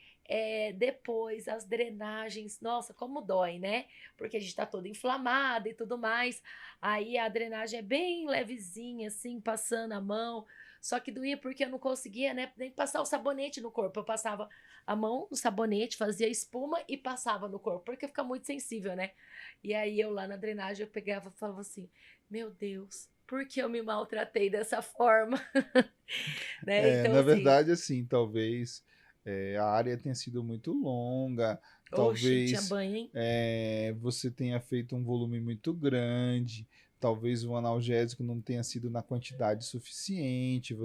depois, as drenagens, nossa, como dói, né? Porque a gente tá toda inflamada e tudo mais. Aí a drenagem é bem levezinha, assim, passando a mão. Só que doía porque eu não conseguia, né, nem passar o sabonete no corpo. Eu passava a mão no sabonete, fazia espuma e passava no corpo, porque fica muito sensível, né? E aí eu lá na drenagem, eu pegava e falava assim, meu Deus, por que eu me maltratei dessa forma? Né? Então, Na assim, verdade, assim, talvez a área tenha sido muito longa, oxe, tinha talvez banho, hein? você tenha feito um volume muito grande, talvez o analgésico não tenha sido na quantidade suficiente.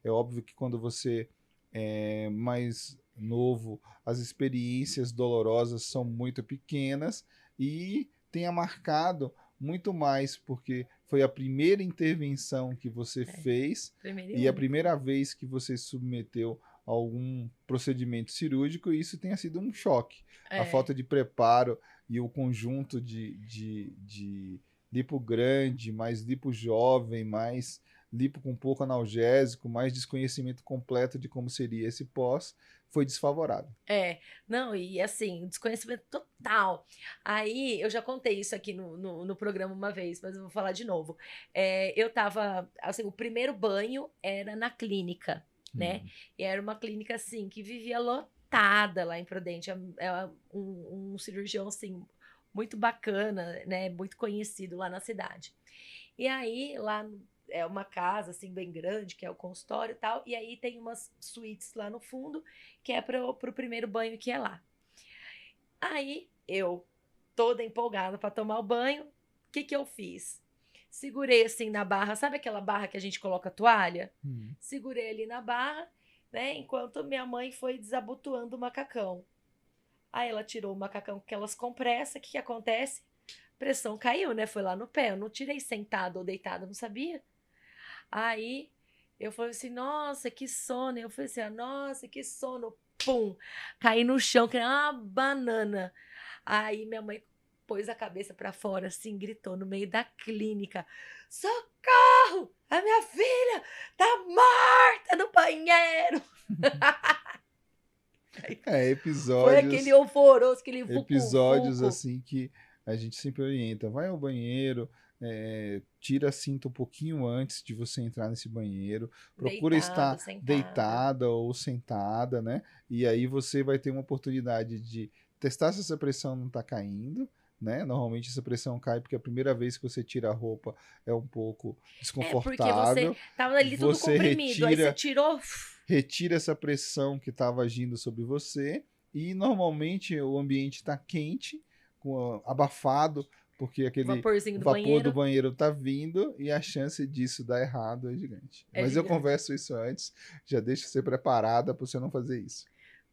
É óbvio que quando você é mais novo, as experiências dolorosas são muito pequenas e tenha marcado muito mais porque foi a primeira intervenção que você fez Primeiro e a único. primeira vez que você se submeteu a algum procedimento cirúrgico, e isso tenha sido um choque. A falta de preparo e o conjunto de lipo grande, mais lipo jovem, mais lipo com pouco analgésico, mais desconhecimento completo de como seria esse pós, foi desfavorável. Não, e assim, desconhecimento total. Aí, eu já contei isso aqui no programa uma vez, mas eu vou falar de novo. Eu tava, assim, o primeiro banho era na clínica, né? E era uma clínica, assim, que vivia lotada lá em Prudente. É um cirurgião, assim, muito bacana, né? Muito conhecido lá na cidade. E aí, lá é uma casa, assim, bem grande, que é o consultório e tal. E aí tem umas suítes lá no fundo, que é pro primeiro banho que é lá. Aí, eu, toda empolgada para tomar o banho, o que que eu fiz? Segurei, assim, na barra. Sabe aquela barra que a gente coloca a toalha? Segurei ali na barra, né? Enquanto minha mãe foi desabotoando o macacão. Aí ela tirou o macacão com aquelas compressas. O que que acontece? Pressão caiu, né? Foi lá no pé. Eu não tirei sentado ou deitado, não sabia. Aí eu falei assim, nossa, que sono. Eu falei assim, nossa, que sono. Pum! Caí no chão, que nem uma banana. Aí minha mãe pôs a cabeça pra fora, assim, gritou no meio da clínica: Socorro! A minha filha tá morta no banheiro! Foi aquele Episódios, alvoroço, aquele episódios vucu-vucu. assim que a gente sempre orienta, vai ao banheiro, tira a cinta um pouquinho antes de você entrar nesse banheiro, procura Deitado, estar sentada. deitada ou sentada, né? E aí você vai ter uma oportunidade de testar se essa pressão não está caindo, né? Normalmente essa pressão cai porque a primeira vez que você tira a roupa é um pouco Porque você desconfortável. tava ali tudo Você comprimido, aí você tirou. retira essa pressão que estava agindo sobre você e normalmente o ambiente está quente, abafado, porque aquele Vaporzinho do vapor do banheiro. banheiro está vindo e a chance disso dar errado é gigante. É Mas eu gigante. converso isso antes, já deixo você preparada para você não fazer isso.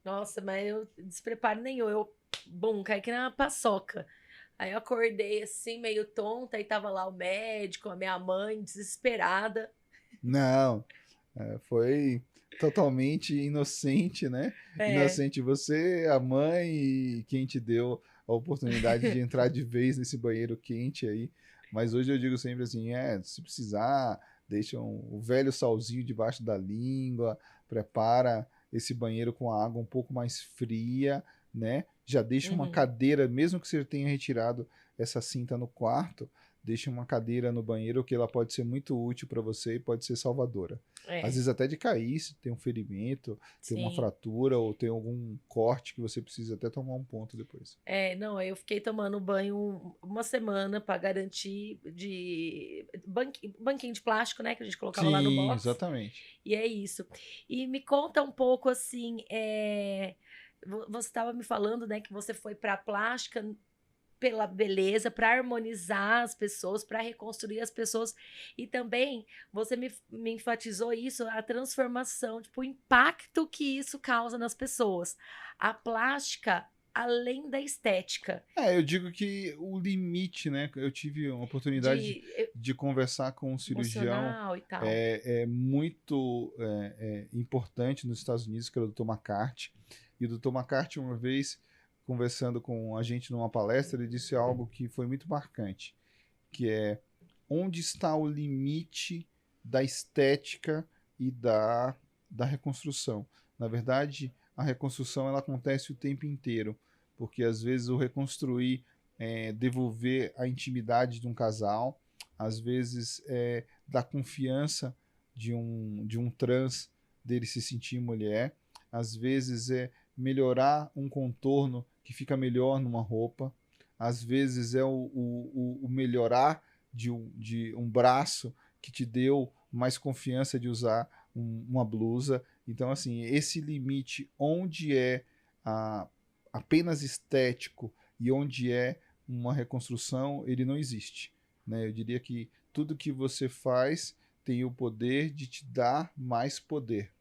Nossa, mas eu despreparo nenhum. Eu, bum, caí que na paçoca. Aí eu acordei assim, meio tonta, e tava lá o médico, a minha mãe, desesperada. Não, foi totalmente inocente, né? É, Inocente você, a mãe e quem te deu a oportunidade de entrar de vez nesse banheiro quente aí. Mas hoje eu digo sempre assim, se precisar, deixa o velho salzinho debaixo da língua, prepara esse banheiro com a água um pouco mais fria, né? Já deixa uma uhum, cadeira, mesmo que você tenha retirado essa cinta no quarto, deixa uma cadeira no banheiro que ela pode ser muito útil para você e pode ser salvadora. Às é, vezes até de cair, se tem um ferimento, tem uma sim. fratura ou tem algum corte que você precisa até tomar um ponto depois. Não, eu fiquei tomando banho uma semana para garantir de banquinho de plástico, né, que a gente colocava lá no Sim, box. exatamente. E é isso. E me conta um pouco assim, você estava me falando, né, que você foi para a plástica pela beleza, para harmonizar as pessoas, para reconstruir as pessoas. E também você me enfatizou isso, a transformação, tipo, o impacto que isso causa nas pessoas. A plástica, além da estética, Eu digo que o limite, né? Eu tive uma oportunidade de de conversar com um cirurgião emocional e tal. muito importante nos Estados Unidos, que era o Dr. McCarthy. E o Dr. McCarthy, uma vez, conversando com a gente numa palestra, ele disse algo que foi muito marcante, que é onde está o limite da estética e da reconstrução. Na verdade, a reconstrução ela acontece o tempo inteiro, porque às vezes o reconstruir devolver a intimidade de um casal, às vezes dar confiança de um trans dele se sentir mulher, às vezes melhorar um contorno que fica melhor numa roupa, às vezes é o melhorar de um braço que te deu mais confiança de usar uma blusa. Então, assim, esse limite onde é apenas estético e onde é uma reconstrução, ele não existe. Né? Eu diria que tudo que você faz tem o poder de te dar mais poder.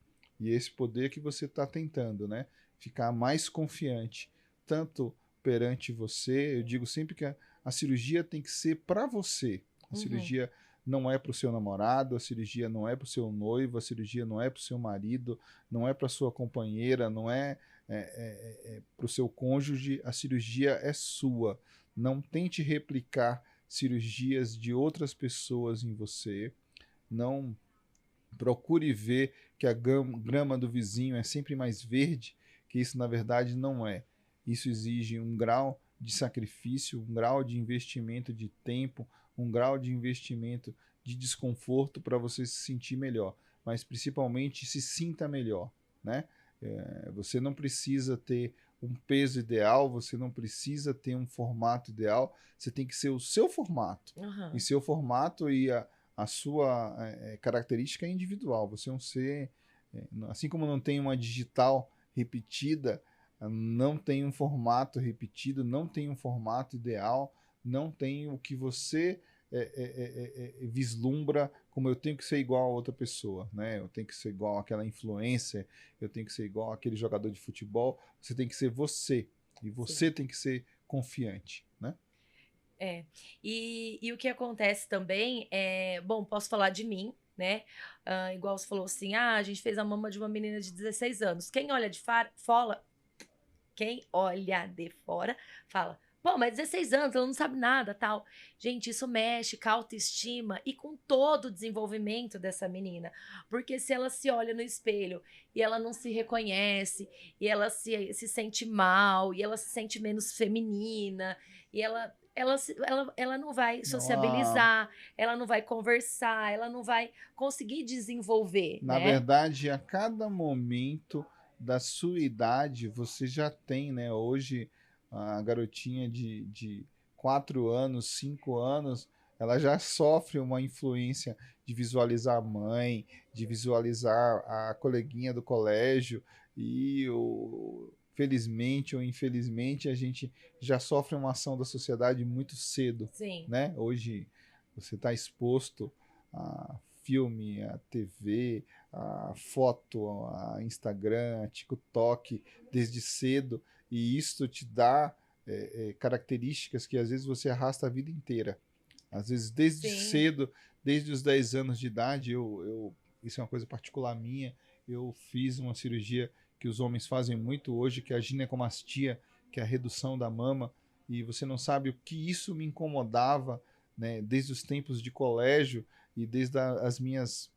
E esse poder que você está tentando, né? Ficar mais confiante, tanto perante você. Eu digo sempre que a cirurgia tem que ser para você. A Uhum, cirurgia não é para o seu namorado, a cirurgia não é para o seu noivo, a cirurgia não é para o seu marido, não é para sua companheira, não para o seu cônjuge. A cirurgia é sua. Não tente replicar cirurgias de outras pessoas em você. Não procure ver que a grama do vizinho é sempre mais verde, que isso na verdade não é. Isso exige um grau de sacrifício, um grau de investimento de tempo, um grau de investimento de desconforto para você se sentir melhor, mas principalmente se sinta melhor, né? Você não precisa ter um peso ideal, você não precisa ter um formato ideal, você tem que ser o seu formato. Uhum. E seu formato e a sua característica é individual. Você é um ser, assim como não tem uma digital repetida, não tem um formato repetido, não tem um formato ideal, não tem o que você vislumbra como eu tenho que ser igual a outra pessoa, né? Eu tenho que ser igual àquela influencer, eu tenho que ser igual àquele jogador de futebol. Você tem que ser você, e você Sim. tem que ser confiante, né? E o que acontece também bom, posso falar de mim, né? Igual você falou assim, a gente fez a mama de uma menina de 16 anos. Quem olha de fora fala, pô, mas 16 anos, ela não sabe nada, tal. Gente, isso mexe com a autoestima e com todo o desenvolvimento dessa menina. Porque se ela se olha no espelho e ela não se reconhece, e ela se sente mal, e ela se sente menos feminina, e ela não vai Não, sociabilizar, ela não vai conversar, ela não vai conseguir desenvolver, na né? verdade, a cada momento da sua idade, você já tem, né? Hoje, a garotinha de 4 anos, 5 anos, ela já sofre uma influência de visualizar a mãe, de visualizar a coleguinha do colégio, e felizmente ou infelizmente a gente já sofre uma ação da sociedade muito cedo, Sim, né? Hoje você está exposto a filme, a TV, a foto, a Instagram, a TikTok desde cedo, e isso te dá características que às vezes você arrasta a vida inteira. Às vezes desde sim. cedo, desde os 10 anos de idade, isso é uma coisa particular minha, eu fiz uma cirurgia que os homens fazem muito hoje, que é a ginecomastia, que é a redução da mama, e você não sabe o que isso me incomodava, né, desde os tempos de colégio e desde as minhas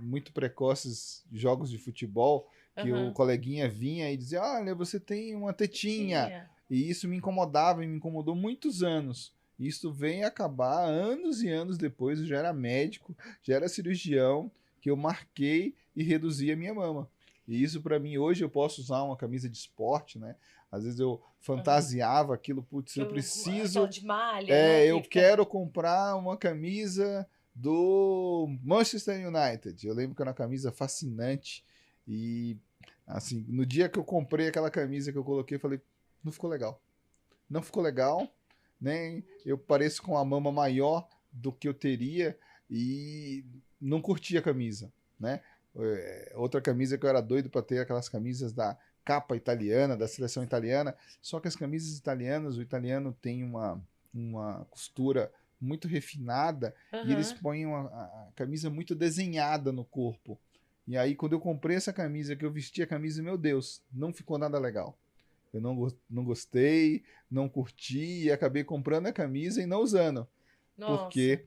muito precoces jogos de futebol, que o Aham. coleguinha vinha e dizia, olha, você tem uma tetinha, Tinha. e isso me incomodava e me incomodou muitos anos. Isso vem acabar anos e anos depois, eu já era médico, já era cirurgião, que eu marquei e reduzi a minha mama. E isso para mim, hoje eu posso usar uma camisa de esporte, né? Às vezes eu Aham. fantasiava aquilo, putz, eu Aquela preciso, de malha, né? eu Que fica. quero comprar uma camisa do Manchester United. Eu lembro que era uma camisa fascinante e, assim, no dia que eu comprei aquela camisa que eu coloquei, eu falei, não ficou legal. Não ficou legal, né? Eu pareço com a mama maior do que eu teria e não curti a camisa, né? Outra camisa que eu era doido para ter, aquelas camisas da capa italiana, da seleção italiana, só que as camisas italianas, o italiano tem uma costura muito refinada e eles Aham. põem a camisa muito desenhada no corpo. E aí, quando eu comprei essa camisa, que eu vesti a camisa, meu Deus, não ficou nada legal. Eu não gostei, não curti e acabei comprando a camisa e não usando, Nossa. porque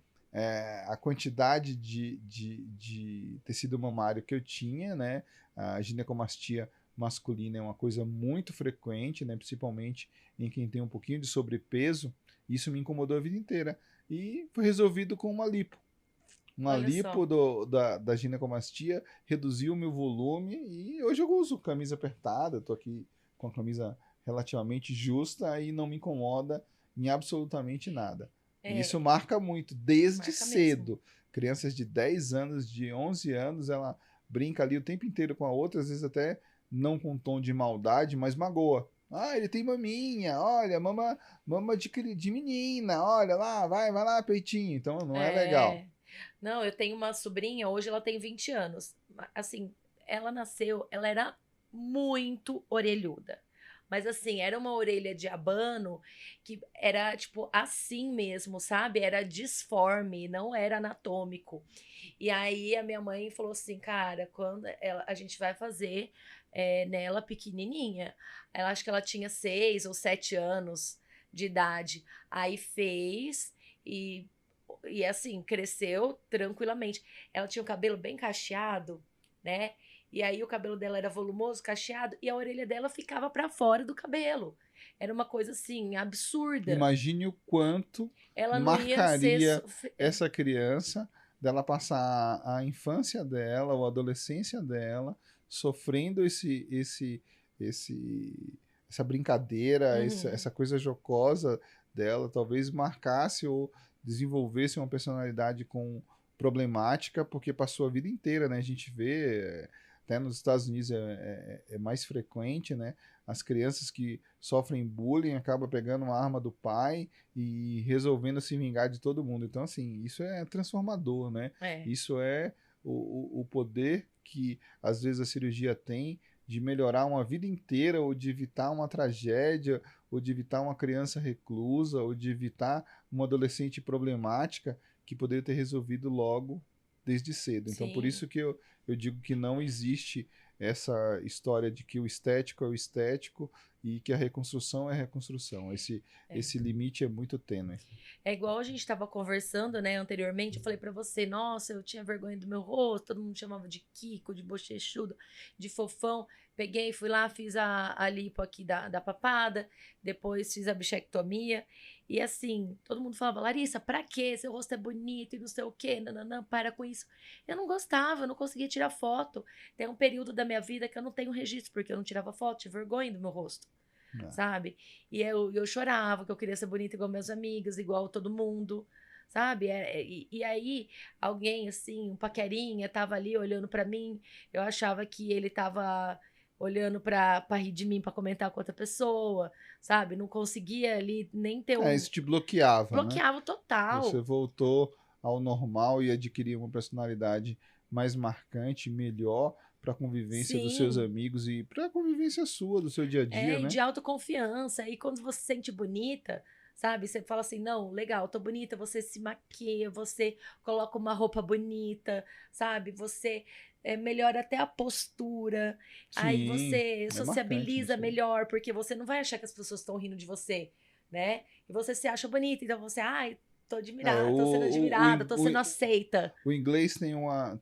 a quantidade de tecido mamário que eu tinha, né? A ginecomastia masculina é uma coisa muito frequente, né? Principalmente em quem tem um pouquinho de sobrepeso. Isso me incomodou a vida inteira. E foi resolvido com uma lipo. Uma Olha lipo só. da ginecomastia reduziu o meu volume e hoje eu uso camisa apertada, estou aqui com a camisa relativamente justa e não me incomoda em absolutamente nada. E isso É, marca muito, desde marca mesmo. cedo. Crianças de 10 anos, de 11 anos, ela brinca ali o tempo inteiro com a outra, às vezes até não com um tom de maldade, mas magoa. Ah, ele tem maminha, olha, mama de menina, olha lá, vai lá, peitinho. Então não é legal. É. Não, eu tenho uma sobrinha, hoje ela tem 20 anos. Assim, ela nasceu, ela era muito orelhuda. Mas assim, era uma orelha de abano que era tipo assim mesmo, sabe? Era disforme, não era anatômico. E aí a minha mãe falou assim, cara, a gente vai fazer nela pequenininha. Ela acho que ela tinha 6 ou 7 anos de idade. Aí fez. E, e assim, cresceu tranquilamente. Ela tinha o cabelo bem cacheado, né? E aí o cabelo dela era volumoso, cacheado, e a orelha dela ficava pra fora do cabelo. Era uma coisa assim, absurda. Imagine o quanto Ela não ia ser. marcaria essa criança dela passar a infância dela ou a adolescência dela sofrendo essa brincadeira, Uhum, essa coisa jocosa dela, talvez marcasse ou desenvolvesse uma personalidade com problemática, porque passou a vida inteira, né? A gente vê, até nos Estados Unidos é mais frequente, né? As crianças que sofrem bullying acabam pegando uma arma do pai e resolvendo se vingar de todo mundo. Então, assim, isso é transformador, né? é, Isso é o poder que, às vezes, a cirurgia tem de melhorar uma vida inteira, ou de evitar uma tragédia, ou de evitar uma criança reclusa, ou de evitar uma adolescente problemática que poderia ter resolvido logo desde cedo. Então, por sim. isso que eu digo que não existe essa história de que o estético é o estético e que a reconstrução é a reconstrução. É. Esse limite é muito tênue. É igual a gente estava conversando, né, anteriormente. Eu falei pra você, nossa, eu tinha vergonha do meu rosto, todo mundo me chamava de Kiko, de bochechudo, de fofão. Peguei, fui lá, fiz a lipo aqui da papada, depois fiz a bichectomia. E assim, todo mundo falava, Larissa, pra quê? Seu rosto é bonito e não sei o quê, nananã, para com isso. Eu não gostava, eu não conseguia tirar foto. Tem um período da minha vida que eu não tenho registro, porque eu não tirava foto, tinha vergonha do meu rosto, Né? sabe? E eu chorava, que eu queria ser bonita igual meus amigos, igual todo mundo, sabe? E aí, alguém assim, um paquerinha, tava ali olhando pra mim, eu achava que ele tava olhando pra rir de mim, pra comentar com outra pessoa, sabe? Não conseguia ali nem ter É, um. isso te bloqueava, né? Bloqueava Você total. voltou ao normal e adquiriu uma personalidade mais marcante, melhor para a convivência dos seus Sim. amigos e para a convivência sua, do seu dia a dia, É, e né? de autoconfiança. E quando você se sente bonita, sabe? Você fala assim: não, legal, tô bonita. Você se maquia, você coloca uma roupa bonita, sabe? Você melhora até a postura. Aí Sim, você é marcante sociabiliza isso aí. melhor, porque você não vai achar que as pessoas estão rindo de você, né? E você se acha bonita. Então você, ai, tô É, admirada, tô sendo admirada, tô sendo aceita. o inglês tem uma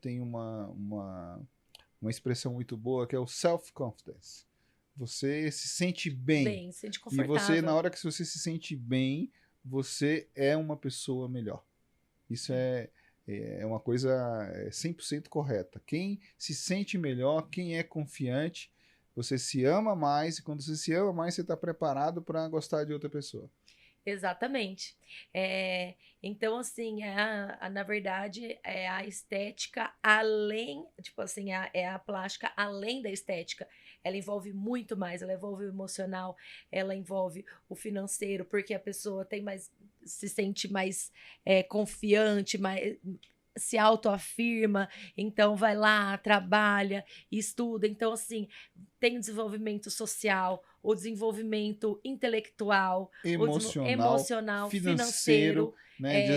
expressão muito boa que é o self-confidence. Você se sente bem. Bem, se sente E você, na confortável. hora que você se sente bem, você é uma pessoa melhor. Isso é uma coisa 100% correta. Quem se sente melhor, quem é confiante, você se ama mais, e quando você se ama mais, você está preparado para gostar de outra pessoa. Exatamente. Então, assim, na verdade, é a estética além, tipo assim, é a plástica além da estética. Ela envolve muito mais, ela envolve o emocional, ela envolve o financeiro, porque a pessoa tem mais, se sente mais confiante, mais, se autoafirma, então vai lá, trabalha, estuda. Então, assim, tem o desenvolvimento social, o desenvolvimento intelectual, o Emocional, emocional, financeiro, financeiro, né? De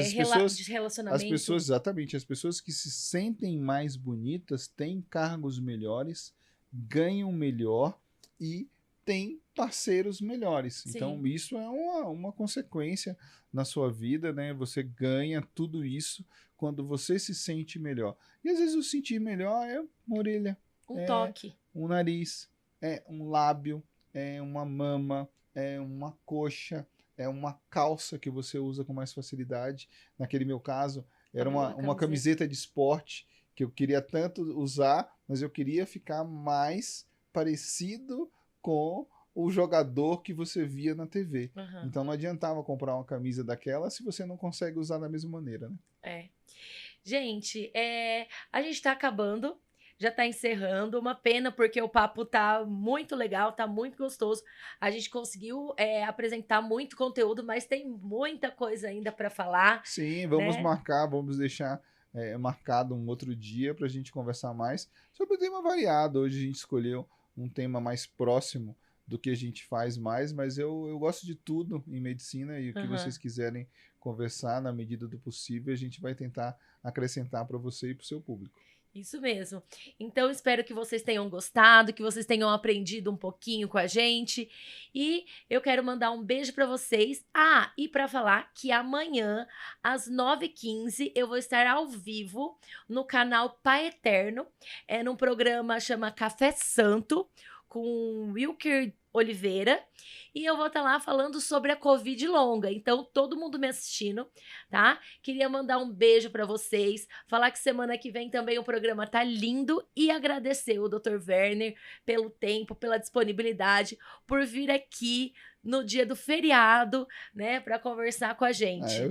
de as relacionamento. pessoas, exatamente, as pessoas que se sentem mais bonitas têm cargos melhores, ganham melhor e têm parceiros melhores. Então, Sim, isso é uma consequência na sua vida, né? Você ganha tudo isso quando você se sente melhor. E às vezes o sentir melhor é uma orelha, um é toque. um nariz, é um lábio, é uma mama, é uma coxa, é uma calça que você usa com mais facilidade. Naquele meu caso, A era bela uma camiseta. camiseta de esporte que eu queria tanto usar, mas eu queria ficar mais parecido com o jogador que você via na TV. Aham, Então não adiantava comprar uma camisa daquela se você não consegue usar da mesma maneira, né? é. Gente, a gente tá acabando, já tá encerrando. Uma pena, porque o papo tá muito legal, tá muito gostoso. A gente conseguiu apresentar muito conteúdo, mas tem muita coisa ainda para falar, Sim, vamos né? marcar, vamos deixar marcado um outro dia para a gente conversar mais sobre o tema variado. Hoje a gente escolheu um tema mais próximo do que a gente faz mais, mas eu gosto de tudo em medicina e o que Aham. vocês quiserem conversar na medida do possível, a gente vai tentar acrescentar para você e para o seu público. Isso mesmo. Então, espero que vocês tenham gostado, que vocês tenham aprendido um pouquinho com a gente. E eu quero mandar um beijo para vocês. Ah, e para falar que amanhã, às 9h15, eu vou estar ao vivo no canal Pai Eterno, num programa chama Café Santo, com Wilker Oliveira. E eu vou estar lá falando sobre a Covid longa. Então, todo mundo me assistindo, tá? Queria mandar um beijo para vocês, falar que semana que vem também o programa tá lindo e agradecer o Dr. Werner pelo tempo, pela disponibilidade, por vir aqui no dia do feriado, né, para conversar com a gente. Eu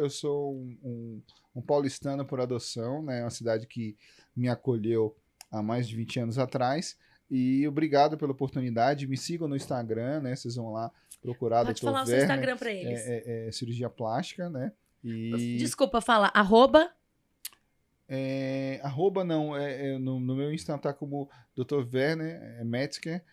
sou um paulistano por adoção, né? Uma cidade que me acolheu há mais de 20 anos atrás. E obrigado pela oportunidade. Me sigam no Instagram, né? Vocês vão lá procurar Pode Dr. falar o seu Werner, Instagram para eles. cirurgia plástica, né? E Desculpa, fala arroba. arroba não, no meu Instagram tá como Dr. Werner Metzger,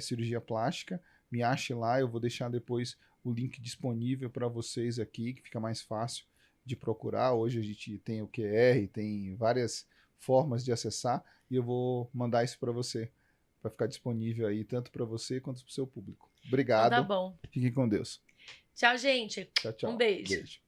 cirurgia plástica. Me ache lá, eu vou deixar depois o link disponível para vocês aqui, que fica mais fácil de procurar. Hoje a gente tem o QR, tem várias formas de acessar e eu vou mandar isso para você, para ficar disponível aí tanto para você quanto para o seu público. Então Obrigado. tá bom. Fiquem com Deus. Tchau, gente. Tchau, tchau. Um beijo. Beijo.